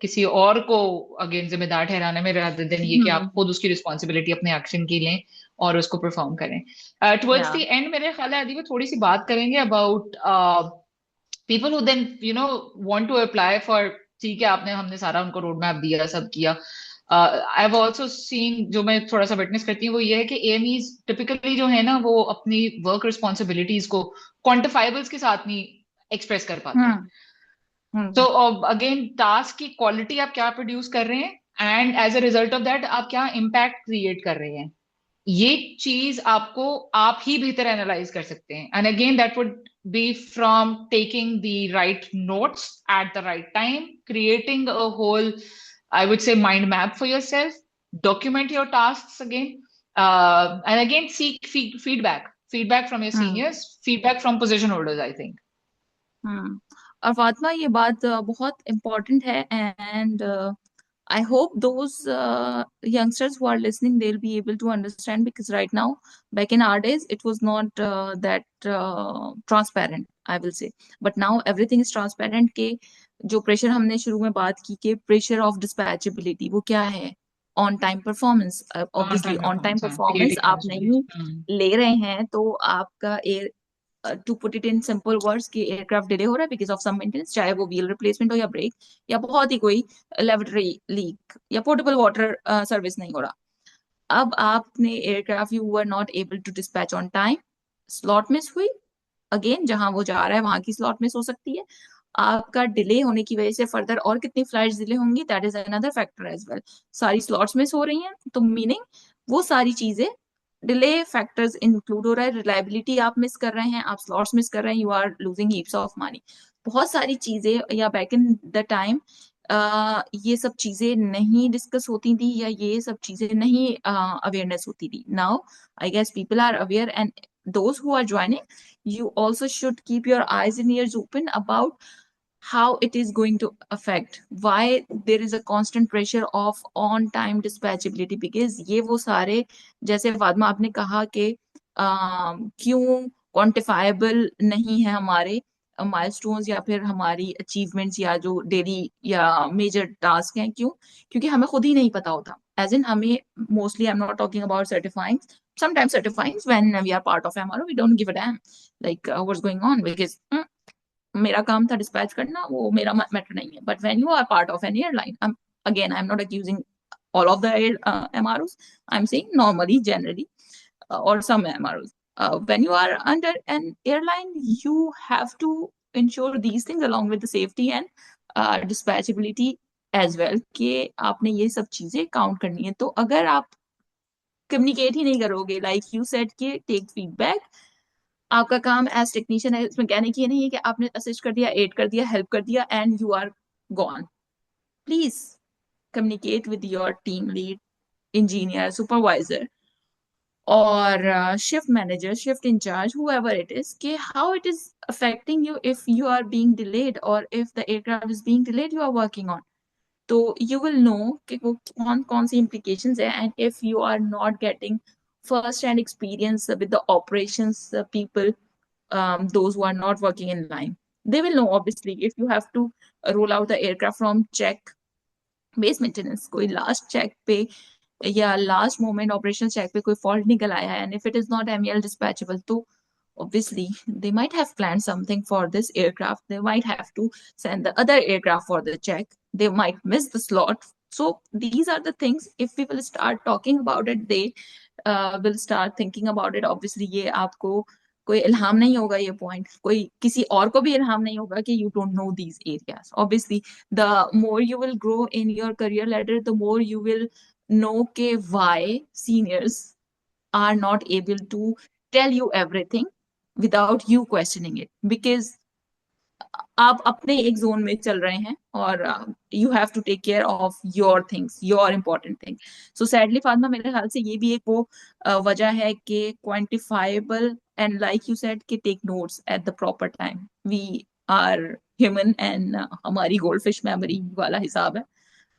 किसी और को अगेन जिम्मेदार ठहराने में, rather than ये कि आप खुद उसकी responsibility अपने action की लें और उसको perform करें. Towards the end मेरे ख्याल है अदी थोड़ी सी बात करेंगे about people who then want to apply for ठीक है, आपने हमने सारा उनको रोड मैप दिया, सब किया। आई हैव ऑल्सो सीन, जो मैं थोड़ा सा विटनेस करती हूँ, वो ये है कि एएमईज टिपिकली जो है ना, वो अपनी वर्क रिस्पॉन्सिबिलिटीज को क्वांटिफाइबल्स के साथ नहीं एक्सप्रेस कर पाते हैं। हम्म हम्म तो अगेन, टास्क की क्वालिटी आप क्या प्रोड्यूस कर रहे हैं, and as a result of that आप क्या इम्पैक्ट क्रिएट कर रहे हैं, ये चीज आपको आप ही बेहतर एनालाइज कर सकते हैं। And again that would be from taking the right notes at the right time, creating a hole, I would say, mind map for yourself, document your tasks again, and again seek feedback from your hmm seniors, feedback from position holders, I think. हम्म। और फातिमा, ये बात बहुत important है, and I hope those youngsters who are listening, they'll be able to understand, because right now, back in our days, it was not that transparent, I will say. But now everything is transparent. के जो pressure हमने शुरू में बात की कि pressure of डिस्पैचेबिलिटी वो क्या है, on time performance. On obviously time on time performance, हाँ, परफॉर्मेंस creating आप नहीं responsibility. ले रहे हैं तो आपका air, to put it in simple words, कि एयरक्राफ्ट डिले हो रहा है बिकॉज ऑफ सम मेंटेनेंस, चाहे वो व्हील रिप्लेसमेंट हो या ब्रेक या बहुत ही कोई लेबोरेटरी लीक या पोर्टेबल वाटर सर्विस नहीं हो रहा। अब आपने aircraft, you were not able to dispatch on time, slot miss हुई, अगेन जहां वो जा रहा है वहां की स्लॉट मिस हो सकती है, आपका डिले होने की वजह से फर्दर और कितनी फ्लाइट्स डिले होंगी, that is another factor as well. सारी स्लॉट्स मिस हो रही हैं, तो मीनिंग वो सारी चीजें, डिले फैक्टर्स इंक्लूड हो रहा है, रिलायबिलिटी आप मिस कर रहे हैं, आप स्लॉट्स मिस कर रहे हैं, you are losing heaps of money. बहुत सारी चीजें, या बैक इन द टाइम ये सब चीजें नहीं डिस्कस होती थी, या ये सब चीजें नहीं अवेयरनेस होती थी। Now I guess people are aware, and those who are joining, you also should keep your eyes and ears open about how it is going to affect, why there is a constant pressure of on time dispatchability, because ये वो सारे, जैसे फातिमा आपने कहा कि क्यों quantifiable नहीं है हमारे माइलस्टोन्स या फिर हमारी अचीवमेंट्स या जो डेली या मेजर टास्क हैं, क्यों? क्योंकि हमें खुद ही नहीं पता होता, एज इन हमें mostly, I am not talking about certifying, sometimes certifying when we are part of MRO, we don't give a damn like what's going on, because मेरा काम था डिस्पैच करना, वो मेरा मैटर नहीं है। But when you are part of an airline, again I'm not accusing all of the MROs, I'm saying normally, generally, or some MROs, when you are under an airline, you have to ensure these things along with the safety and dispatchability as well, कि आपने ये सब चीजें count करनी है। तो अगर आप कम्युनिकेट ही नहीं करोगे, लाइक यू सेड कि टेक फीडबैक, आपका काम एज टेक्नीशियन है इसमें कहने की ये नहीं है कि आपने असिस्ट कर दिया, एड कर दिया, हेल्प कर दिया and you are gone. Please communicate with your team lead, engineer, supervisor, or shift manager, shift in charge, whoever it is, कि how it is affecting you if you are being delayed, or if the aircraft is being delayed you are working on, तो you will know कि वो कौन कौन सी implications है। And if you are not getting first hand experience with the operations people, those who are not working in line, they will know obviously if you have to roll out the aircraft from check base maintenance, कोई last check पे या last moment operation check पे कोई fault निकल आया है, and if it is not MEL dispatchable, तो obviously they might have planned something for this aircraft, they might have to send the other aircraft for the check, they might miss the slot. So these are the things, if we will start talking about it, they will start thinking about it. Obviously ये आपको कोई इल्हाम नहीं होगा, ये point कोई किसी और को भी इल्हाम नहीं होगा कि you don't know these areas. Obviously the more you will grow in your career ladder, the more you will know ke why seniors are not able to tell you everything without you questioning it, because आप अपने एक zone में चल रहे हैं और you have to take care of your things, your important things. So sadly Fatima, मेरे ख्याल से ये भी एक वो वजह है कि quantifiable, and like you said कि take notes at the proper time, we are human and हमारी गोल्ड फिश मेमोरी वाला हिसाब है।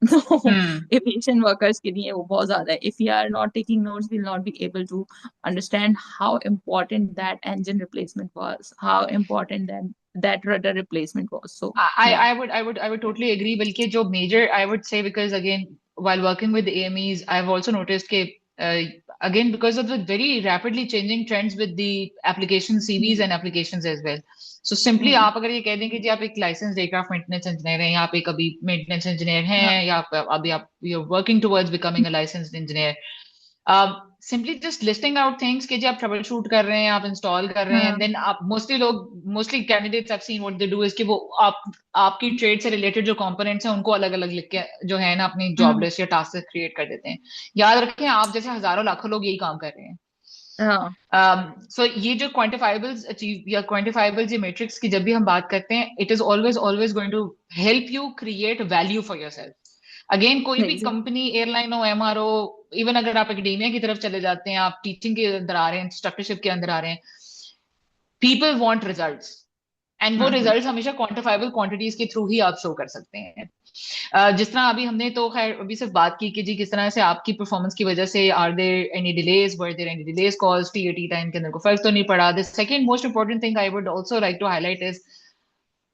तो Hmm. एविएशन वर्कर्स के लिए वो बहुत ज्यादा है। If you are not taking notes, will not be able to understand how important that engine replacement was, how important that rudder replacement was. So I, yeah. I would totally agree. बल्कि जो major, I would say, because again, while working with AMEs, I've also noticed कि again, because of the very rapidly changing trends with the application CVs and applications as well. So simply आप अगर ये कह दें कि जी आप एक licensed aircraft maintenance engineer हैं, या आप एक अभी maintenance engineer हैं, या अभी आप you're working towards becoming a licensed engineer, simply just listing out things कि जी आप ट्रबल शूट कर रहे हैं, आप इंस्टॉल कर रहे हैं, एंड देन आप mostly candidates I seen what they do is कि वो आपकी ट्रेड से रिलेटेड जो कंपोनेंट्स हैं उनको अलग अलग लिख के जो है ना अपनी जॉब लिस्ट या टास्क क्रिएट कर देते हैं। याद रखें, आप जैसे हजारों लाखों लोग यही काम कर रहे हैं। सो ये जो क्वांटिफाइबल्स अचीव या क्वांटिफाइबल्स ये मैट्रिक्स की जब भी हम बात करते हैं, it is always always going to help you create value for yourself. Again, कोई भी कंपनी, एयरलाइन हो, एमआरओ, इवन अगर आप एकेडेमिया की तरफ चले जाते हैं, आप टीचिंग के अंदर आ रहे हैं, इंस्ट्रक्टरशिप के अंदर आ रहे हैं, पीपल वांट रिजल्ट्स, एंड वो रिजल्ट्स हमेशा क्वांटिफाइबल क्वांटिटीज के थ्रू ही आप शो कर सकते हैं। जिस तरह अभी हमने तो खैर अभी सिर्फ बात की कि जी किस तरह से आपकी परफॉर्मेंस की वजह से are there any delays, were there any delays calls, TAT time के अंदर कोई फर्क तो नहीं पड़ा। The second most important thing I would also like to highlight is,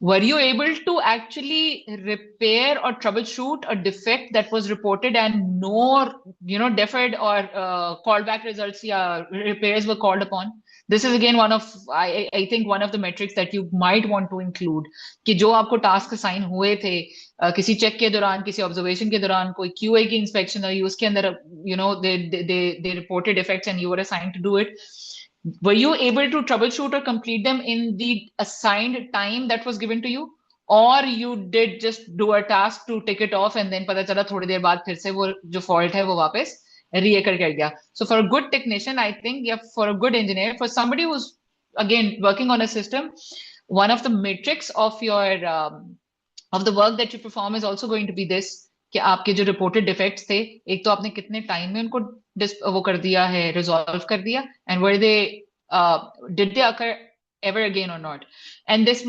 were you able to actually repair or troubleshoot a defect that was reported and no, deferred or callback results, yeah, repairs were called upon? This is again one of, I think one of the metrics that you might want to include, कि जो आपको task assign हुए थे किसी check के दौरान, किसी observation के दौरान, कोई क्यूए की इंस्पेक्शन हुई, उसके अंदर they reported defects and you were assigned to do it. Were you able to troubleshoot or complete them in the assigned time that was given to you, or you did just do a task to tick it off and then पता चला थोड़ी देर बाद फिर से वो जो fault है वो वापस reoccur कर गया? So for a good technician, I think, yeah, for a good engineer, for somebody who's again working on a system, one of the metrics of your of the work that you perform is also going to be this, कि आपके जो reported defects थे, एक तो आपने कितने time में उनको वो कर दिया है, रिजॉल्व कर दिया, and were they did they occur ever again or not. And this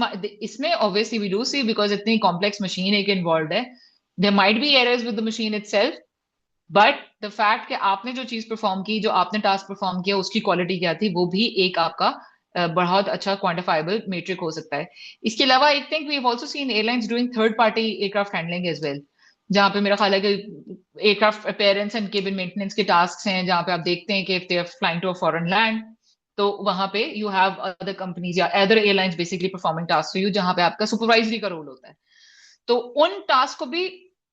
इसमें obviously we do see, because इतनी complex machine एक involved है, there might be errors with the machine itself, but the fact कि आपने जो चीज perform की, जो आपने टास्क परफॉर्म किया, उसकी क्वालिटी क्या थी, वो भी एक आपका बहुत अच्छा क्वांटिफाइबल मेट्रिक हो सकता है। इसके अलावा I think we have also seen airlines doing third party aircraft handling as well, जहाँ पे मेरा ख्याल है कि aircraft appearance and cabin maintenance के टास्क हैं, जहाँ पे आप देखते हैं कि if they are flying to a foreign land, तो वहां पे यू हैव अदर कंपनीज या other airlines basically performing task for you, जहाँ पे आपका सुपरवाइजरी का रोल होता है। तो उन टास्क को भी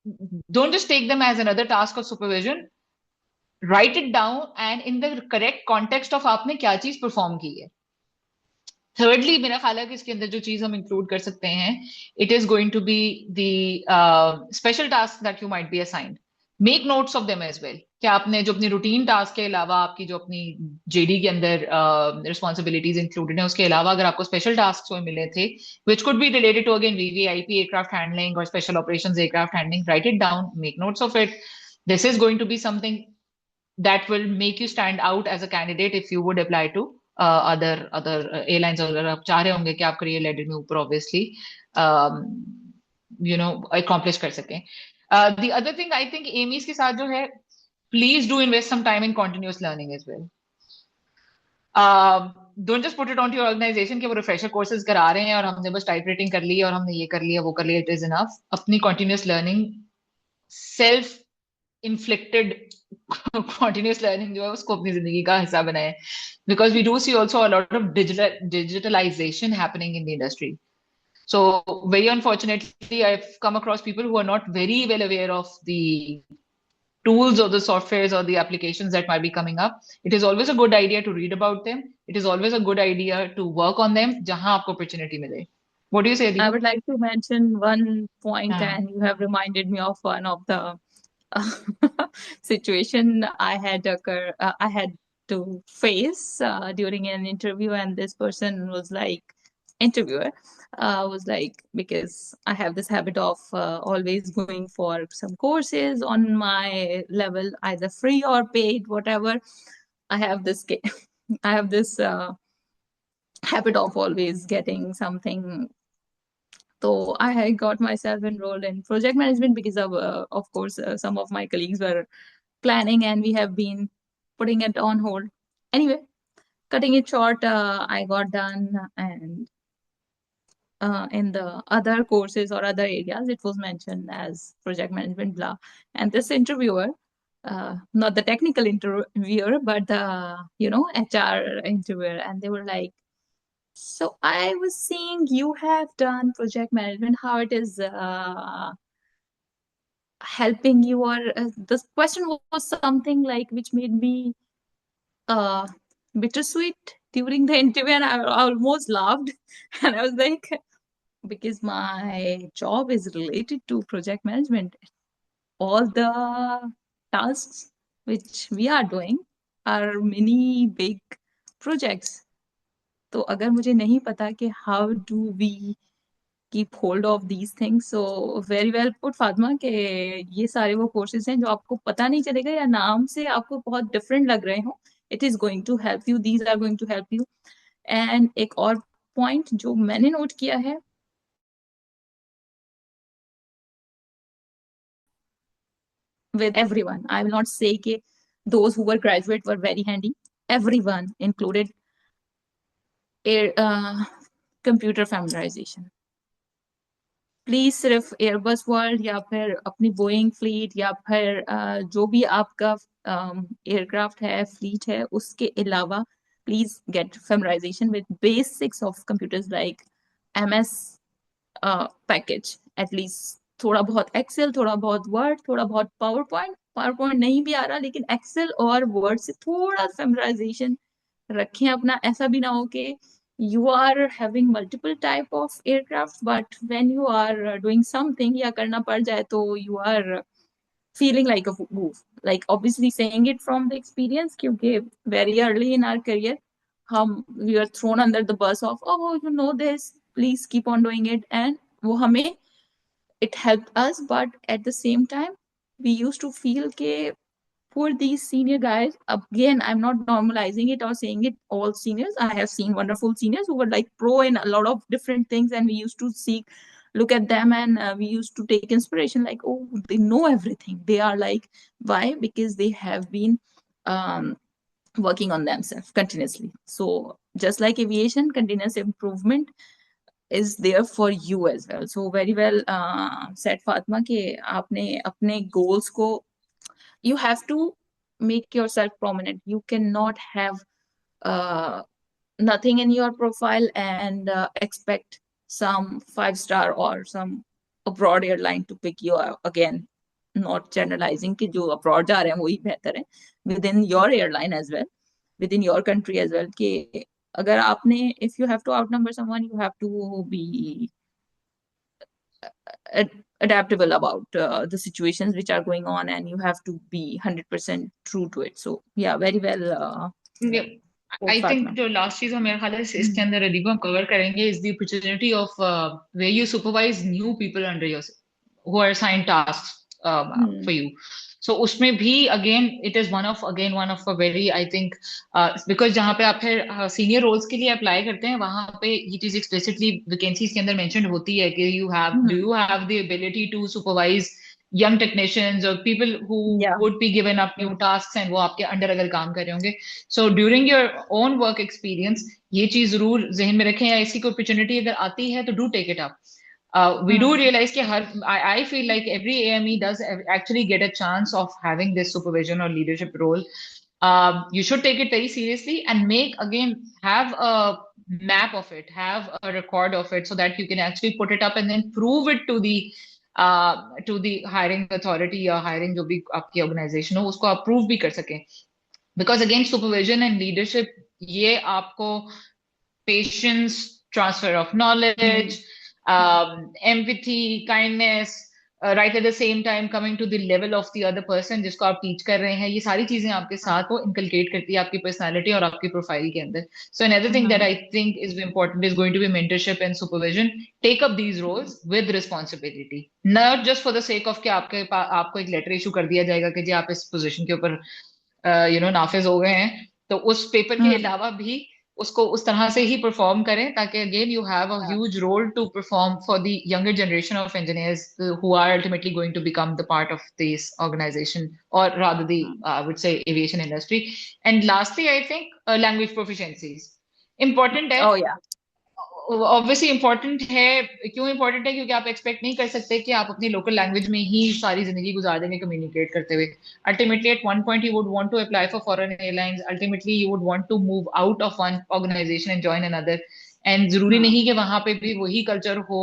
don't just take them as another task of supervision, write it down and in the correct context of आपने क्या चीज परफॉर्म की है। थर्डली, मेरा ख्याल है कि इसके अंदर जो चीज हम इंक्लूड कर सकते हैं, it is going to be the special task that you might be assigned, make notes of them as well, कि आपने जो अपनी रूटीन टास्क के अलावा आपकी जो अपनी जेडी के अंदर रिस्पॉन्सिबिलिटीज इंक्लूडेड है, उसके अलावा अगर आपको स्पेशल टास्क मिले थे which could be related to again VVIP aircraft handling और special operations aircraft handling, write it down, make notes of it. This is going to be something that will make you stand out as a candidate if you would apply to other airlines. अगर आप चाह रहे होंगे कि आप career ladder में ऊपर obviously accomplish कर सकें. The other thing I think AMEs के साथ जो है, please do invest some time in continuous learning as well. Don't just put it onto your organization कि वो refresher courses करा रहे हैं और हमने बस टाइप रेटिंग कर ली और हमने ये कर लिया वो कर लिया, it is enough. अपनी continuous learning, self inflicted continuous learning जो है उसको अपनी जिंदगी का हिस्सा बनाए, because we do see also a lot of digitalization happening in the industry. So very unfortunately, I've come across people who are not very well aware of the tools or the softwares or the applications that might be coming up. It is always a good idea to read about them. It is always a good idea to work on them जहां आपको opportunity मिले. What do you say, Aditi? I would like to mention one point, and you have reminded me of one of the situation I had to face during an interview, and this person was like, interviewer was like, because I have this habit of always going for some courses on my level, either free or paid, whatever. I have this habit of always getting something. So I got myself enrolled in project management because of course, some of my colleagues were planning and we have been putting it on hold. Anyway, cutting it short, I got done, and in the other courses or other areas, it was mentioned as project management, blah. And this interviewer not the technical interviewer, but the, HR interviewer. And they were like, so I was seeing you have done project management, how it is helping you, or this question was something like which made me uh, bittersweet during the interview, and I almost laughed. And I was like, because my job is related to project management. All the tasks which we are doing are many big projects. तो अगर मुझे नहीं पता कि how do we keep hold of these things, so very well put Fatima, कि ये सारे वो कोर्सेज हैं जो आपको पता नहीं चलेगा या नाम से आपको बहुत डिफरेंट लग रहे हो, it is going to help you, these are going to help you. And एक और पॉइंट जो मैंने नोट किया है, with everyone, I will not say कि those who were graduate were very handy, everyone included computer familiarization. Please सिर्फ Airbus world या फिर अपनी बोइंग फ्लीट या फिर जो भी आपका एयरक्राफ्ट है, फ्लीट है, उसके अलावा please get familiarisation with basics of computers like MS package, at least थोड़ा बहुत एक्सेल, थोड़ा बहुत वर्ड, थोड़ा बहुत पावर पॉइंट नहीं भी आ रहा, लेकिन एक्सेल और वर्ड से थोड़ा फेमराइजेशन रखें अपना. ऐसा भी ना हो कि you are having multiple type of aircraft, but when you are doing something या करना पड़ जाए तो you are feeling like a goof. Like obviously saying it from the experience, क्योंकि very early in our career we were thrown under the bus of, oh, you know this, please keep on doing it, and वो हमें it helped us, but at the same time we used to feel के for these senior guys, again, I'm not normalizing it or saying it all seniors. I have seen wonderful seniors who were like pro in a lot of different things, and we used to look at them, and we used to take inspiration like, oh, they know everything. They are like, why? Because they have been working on themselves continuously. So just like aviation, continuous improvement is there for you as well. So very well said, Fatma, कि आपने अपने goals को, you have to make yourself prominent. You cannot have nothing in your profile and expect some 5-star or some abroad airline to pick you up. Again, not generalizing कि जो abroad जा रहे हैं वही बेहतर है, within your airline as well, within your country as well, कि अगर आपने, if you have to outnumber someone, you have to be adaptable about the situations which are going on, and you have to be 100% true to it. So yeah, very well Yeah. put, I think Fatma. जो last चीज मेरे ख्याल है इसके अंदर अदीब हम cover करेंगे is the opportunity of where you supervise new people under you who are assigned tasks for you. So उसमें भी again it is one of a very I think because जहाँ पे आप फिर senior roles के लिए apply करते हैं वहां पे ये चीज explicitly vacancies के अंदर mentioned होती है कि do you have the ability to supervise young technicians or people who Yeah. would be given up new tasks and वो आपके अंडर अगर काम कर रहे होंगे. So during your own work experience ये चीज जरूर जहन में रखें, या ऐसी कोई अपॉर्चुनिटी अगर आती है तो do take it up. We do realize that I feel like every AME does actually get a chance of having this supervision or leadership role. You should take it very seriously and have a map of it, have a record of it, so that you can actually put it up and then prove it to the hiring authority or hiring जो भी आपकी organization हो उसको approve भी कर सकें. Because again, supervision and leadership ये आपको patience, transfer of knowledge, empathy, kindness, right at the same time coming to the level of the other person जिसको आप teach कर रहे हैं, ये सारी चीजें आपके साथ वो inculcate करती है आपकी personality और आपकी profile के अंदर. So another thing that I think is important is going to be mentorship and supervision. Take up these roles with responsibility, not just for the sake of कि आपको एक letter issue कर दिया जाएगा कि जी आप इस position के ऊपर नाफिज हो गए हैं, तो उस पेपर के अलावा भी उसको उस तरह से ही परफॉर्म करें ताकि again you have a huge role to perform for the younger generation of engineers who are ultimately going to become the part of this organization, or rather the I would say aviation industry. And lastly, I think language proficiencies important है. Oh yeah. Obviously important है। क्यों important है? क्योंकि आप expect नहीं कर सकते कि आप अपनी लोकल लैंग्वेज में ही सारी जिंदगी गुजार देंगे कम्युनिकेट करते हुए। Ultimately at one point you would want to apply for foreign airlines, ultimately you would want to move out of one organisation and join another. And जरूरी हाँ, नहीं कि वहां पे भी वही कल्चर हो,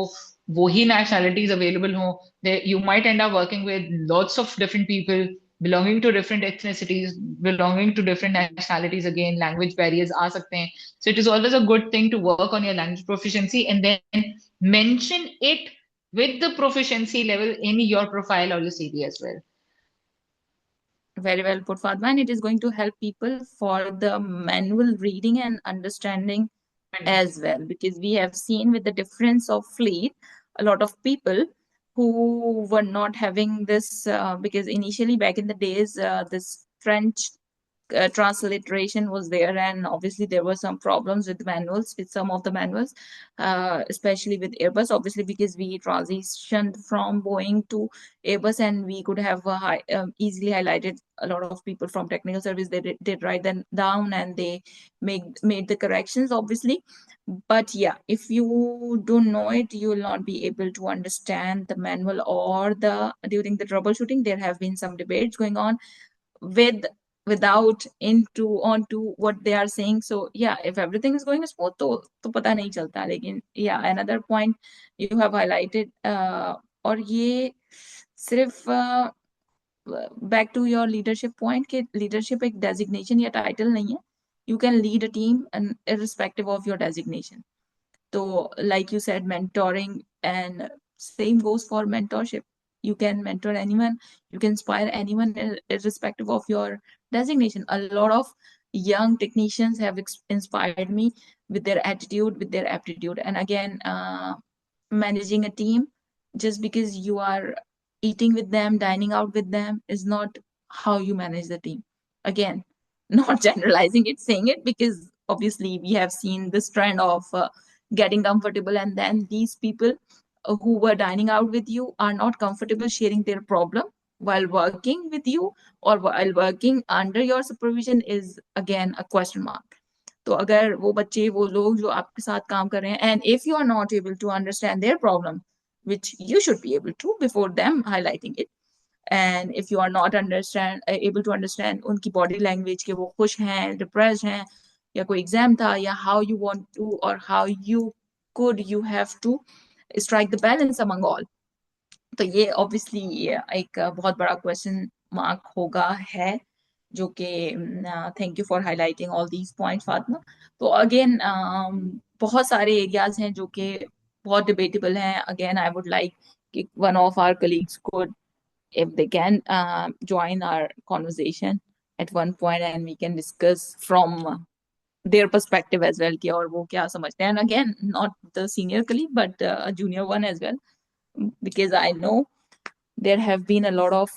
वही नेशनैलिटीज अवेलेबल हो। You might and up working with lots of different people belonging to different ethnicities, belonging to different nationalities. Again, language barriers are सकते हैं. So it is always a good thing to work on your language proficiency and then mention it with the proficiency level in your profile or your CV as well. very well put, Fatma. And it is going to help people for the manual reading and understanding as well, because we have seen with the difference of fleet, a lot of people who were not having this, because initially back in the days, this French transliteration was there, and obviously there were some problems with manuals, with some of the manuals, especially with Airbus, obviously because we transitioned from Boeing to Airbus, and we could have easily highlighted a lot of people from technical service. They did write them down and they made the corrections, obviously. But yeah, if you don't know it, you will not be able to understand the manual or the during the troubleshooting. There have been some debates going on with without into onto what they are saying. So yeah, if everything is going smooth, तो पता नहीं चलता. लेकिन yeah, another point you have highlighted, और ये सिर्फ back to your leadership point, कि leadership एक designation या title नहीं है. You can lead a team and irrespective of your designation. So, like you said, mentoring, and same goes for mentorship. You can mentor anyone, you can inspire anyone, irrespective of your designation. A lot of young technicians have inspired me with their attitude, with their aptitude. And again, managing a team just because you are eating with them, dining out with them, is not how you manage the team. Again, not generalizing it, saying it, because obviously we have seen this trend of getting comfortable, and then these people who were dining out with you are not comfortable sharing their problem while working with you or while working under your supervision, is again a question mark. तो अगर वो बच्चे, वो लोग जो आपके साथ काम कर रहे हैं, and if you are not able to understand their problem, which you should be able to before them highlighting it, and if you are not able to understand उनकी body language, कि वो खुश हैं, depressed हैं, या कोई exam था, या how you want to, or how you have to strike the balance among all. तो ये obviously एक बहुत बड़ा क्वेश्चन मार्क होगा, है, जो कि thank you for highlighting all these points, Fatima. तो अगेन बहुत सारे एरियाज हैं जो कि बहुत डिबेटेबल हैं. अगेन आई वुड लाइक कि one of our colleagues could, if they can, join our conversation at one point, and we can discuss from their perspective as well, कि और वो क्या समझते हैं. And again, not the senior colleague, but a junior one as well, because I know there have been a lot of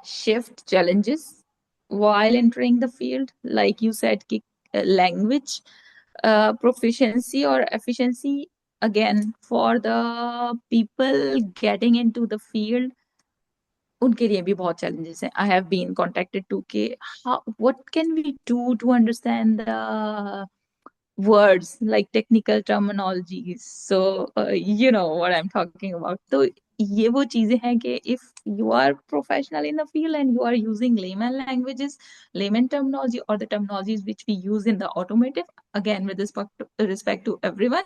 shift challenges while entering the field. Like you said, कि language proficiency or efficiency, again, for the people getting into the field, उनके लिए भी बहुत challenges हैं. I have been contacted to कि what can we do to understand the words like technical terminologies. So you know what I'm talking about. तो ये वो चीजें हैं कि if you are professional in the field and you are using layman languages, layman terminology, or the terminologies which we use in the automotive, again with respect to everyone,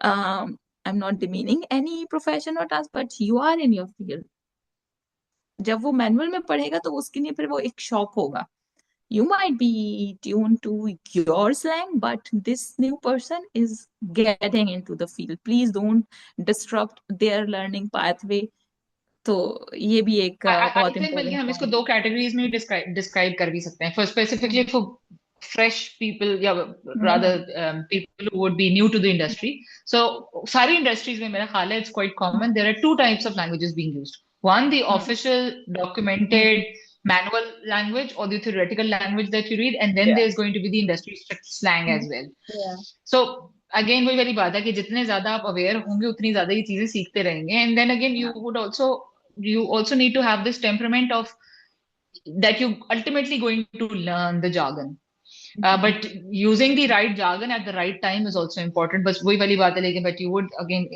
I'm not demeaning any profession or task, but you are in your field. जब वो manual में पढ़ेगा तो उसके लिए फिर वो एक शॉक होगा. You might be tuned to your slang, but this new person is getting into the field. Please don't disrupt their learning pathway. तो ये भी एक आई बहुत थिंक बल्कि important हम इसको point दो कैटेगरीज में डिस्क्राइब कर भी सकते हैं. फॉर स्पेसिफिकली है. For fresh people, yeah, rather hmm, people who would be new to the industry. So सारी industries में मेरा ख्याल है it's quite common. There are two types of languages being used. One, the hmm, official documented manual language or the theoretical language that you read, and then yeah, there's going to be the industry slang as well. yeah, So again वही वाली बात है कि जितने ज्यादा आप aware होंगे उतनी ज्यादा ये चीजें सीखते रहेंगे. And then again yeah, you also need to have this temperament of that you ultimately going to learn the jargon. But using the right jargon at the right time is also important. बस वही वाली बात है लेकिन but you would again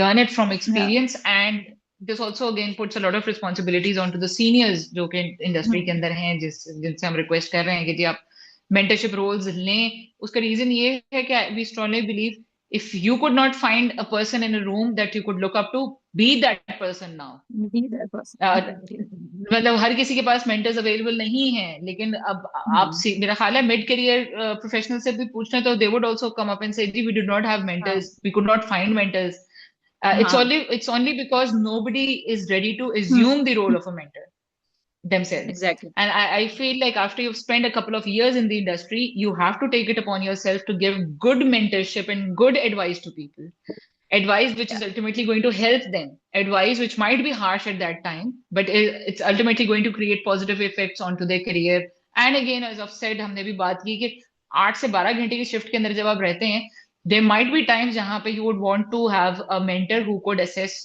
learn it from Yeah. experience, and this also again puts a lot of responsibilities onto the seniors जो कि industry के Hmm. अंदर हैं, जिनसे हम रिक्वेस्ट कर रहे हैं कि जी आप मेंटरशिप रोल्स लें. उसका रीजन ये है कि we strongly believe if you could not find a person in a room that you could look up to, be that person now. Be that person. Exactly. मतलब हर किसी के पास मेंटर्स अवेलेबल नहीं है, लेकिन अब आप Hmm. मेरा ख्याल है मिड करियर प्रोफेशनल से भी पूछना तो they would also come up and say जी वी डिड नॉट हैव हाँ. Mentors, we could not find mentors. हाँ. It's only because nobody is ready to Hmm. assume the role of a mentor themselves. Exactly. And I feel like after you've spent a couple of years in the industry, you have to take it upon yourself to give good mentorship and good advice to people. Advice which Yeah. is ultimately going to help them. Advice which might be harsh at that time, but it's ultimately going to create positive effects onto their career. And again, as I've said, हमने भी बात की कि 8 से 12 घंटे की shift के अंदर जब आप रहते हैं, there might be times जहां पे you would want to have a mentor who could assess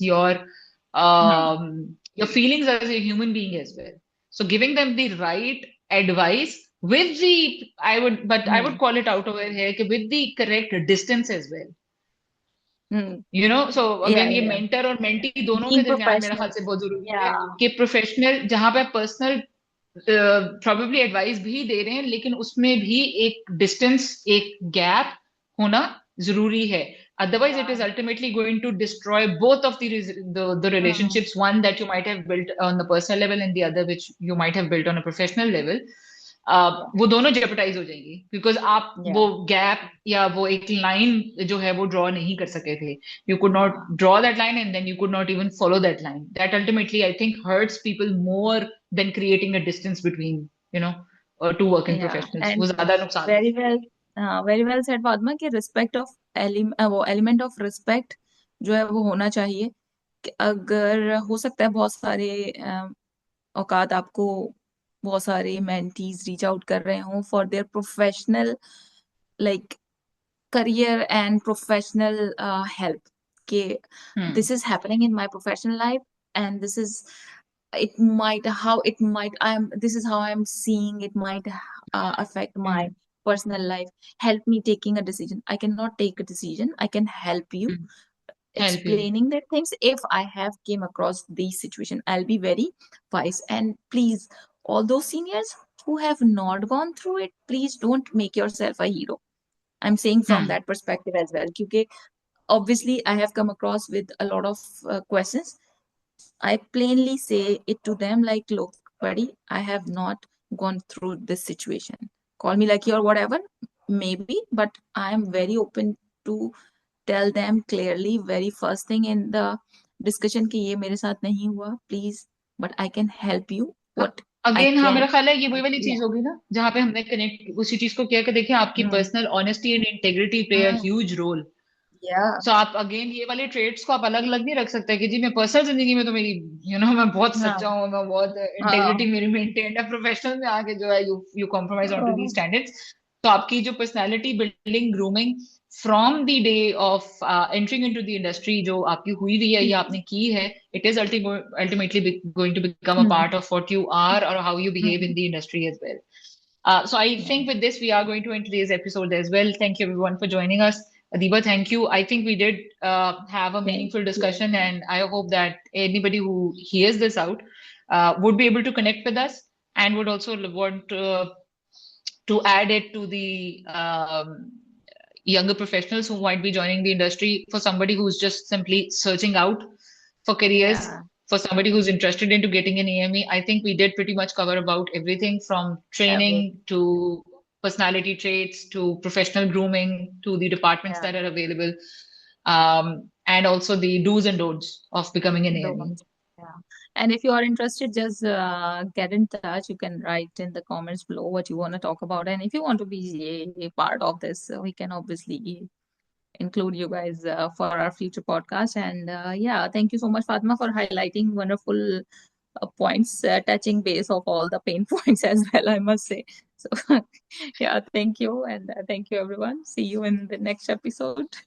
हाँ. your feelings as a human being as well. So giving them the right advice with the I would Hmm. call it out over here कि with the correct distance as well. Hmm. So Yeah. Again ये Yeah. Mentor और mentee दोनों के Being दरमियान मेरा ख्याल professional. से बहुत जरूरी है Yeah. कि प्रोफेशनल जहां पे पर्सनल प्रोबेबली एडवाइस भी दे रहे हैं, लेकिन उसमें भी एक डिस्टेंस, एक गैप होना जरूरी है. Otherwise, it Yeah. is ultimately going to destroy both of the Hmm. relationships, one that you might have built on the personal level and the other which you might have built on a professional level. Yeah. वो दोनों जेपटाइज हो जाएंगी because आप Yeah. वो gap या वो एक line जो है वो ड्रॉ नहीं कर सके थे. You could not हाँ. draw that line and then you could not even follow that line. That ultimately, I think, hurts people more than creating a distance between, two working Yeah. professionals. वो And ज्यादा नुकसान very देती है. well, very well said Fatima कि respect of वो element of respect जो है वो होना चाहिए. कि अगर हो सकता है बहुत सारे औकात आपको बहुत सारे मेंटीज रीच आउट कर रहे हों for their professional like career and professional help. Okay, this Hmm. is happening in my professional life, and this is it might how it might I'm this is how I'm seeing it might affect my Hmm. personal life. Help me taking a decision. I cannot take a decision. I can help you Hmm. Help you. explaining that things. If I have came across these situation, I'll be very wise. And please, all those seniors who have not gone through it, please don't make yourself a hero. I'm saying from Hmm. that perspective as well. Because obviously, I have come across with a lot of questions. I plainly say it to them like, look, buddy, I have not gone through this situation. Call me lucky or whatever, maybe, but I am very open to tell them clearly, very first thing in the discussion कि ये मेरे साथ नहीं हुआ, please, but I can help you. What I again हाँ, मेरा can. ख्याल है ये वही वाली चीज Yeah. होगी ना जहां पे हमने कनेक्ट उसी चीज को किया कि देखिए आपकी Hmm. Personal honesty and integrity play a Hmm. Huge role. Yeah. So आप अगेन ये वाले ट्रेड्स को आप अलग अलग नहीं रख सकते कि जी मैं पर्सनल जिंदगी में तो मेरी मैं बहुत हाँ. सच्चा हूँ, मैं बहुत इंटेग्रिटी हाँ. मेरी मेंटेन्ड है, प्रोफेशनल में आके जो है you compromise on to the हाँ. स्टैंडर्ड्स. तो आपकी जो personality building grooming from the day of entering into the industry जो आपकी हुई हुई है या आपने की है, it is ultimately going to become a Hmm. Part of what you are और how you behave in Hmm. The industry as well. So I Yeah. think with this, we are going to end today's episode as well. Thank you everyone for joining us. Adiba, thank you. I think we did have a Thank meaningful you. discussion, and I hope that anybody who hears this out would be able to connect with us and would also want to add it to the younger professionals who might be joining the industry, for somebody who's just simply searching out for careers, Yeah. for somebody who's interested into getting an AME. I think we did pretty much cover about everything from Everything. training to personality traits to professional grooming to the departments Yeah. that are available, and also the do's and don'ts of becoming an The AME. ones. Yeah. And if you are interested, just get in touch. You can write in the comments below what you want to talk about. And if you want to be a part of this, we can obviously include you guys for our future podcast. And yeah, thank you so much, Fatma, for highlighting wonderful points, touching base of all the pain points as well, I must say. So, yeah, thank you. And thank you, everyone. See you in the next episode.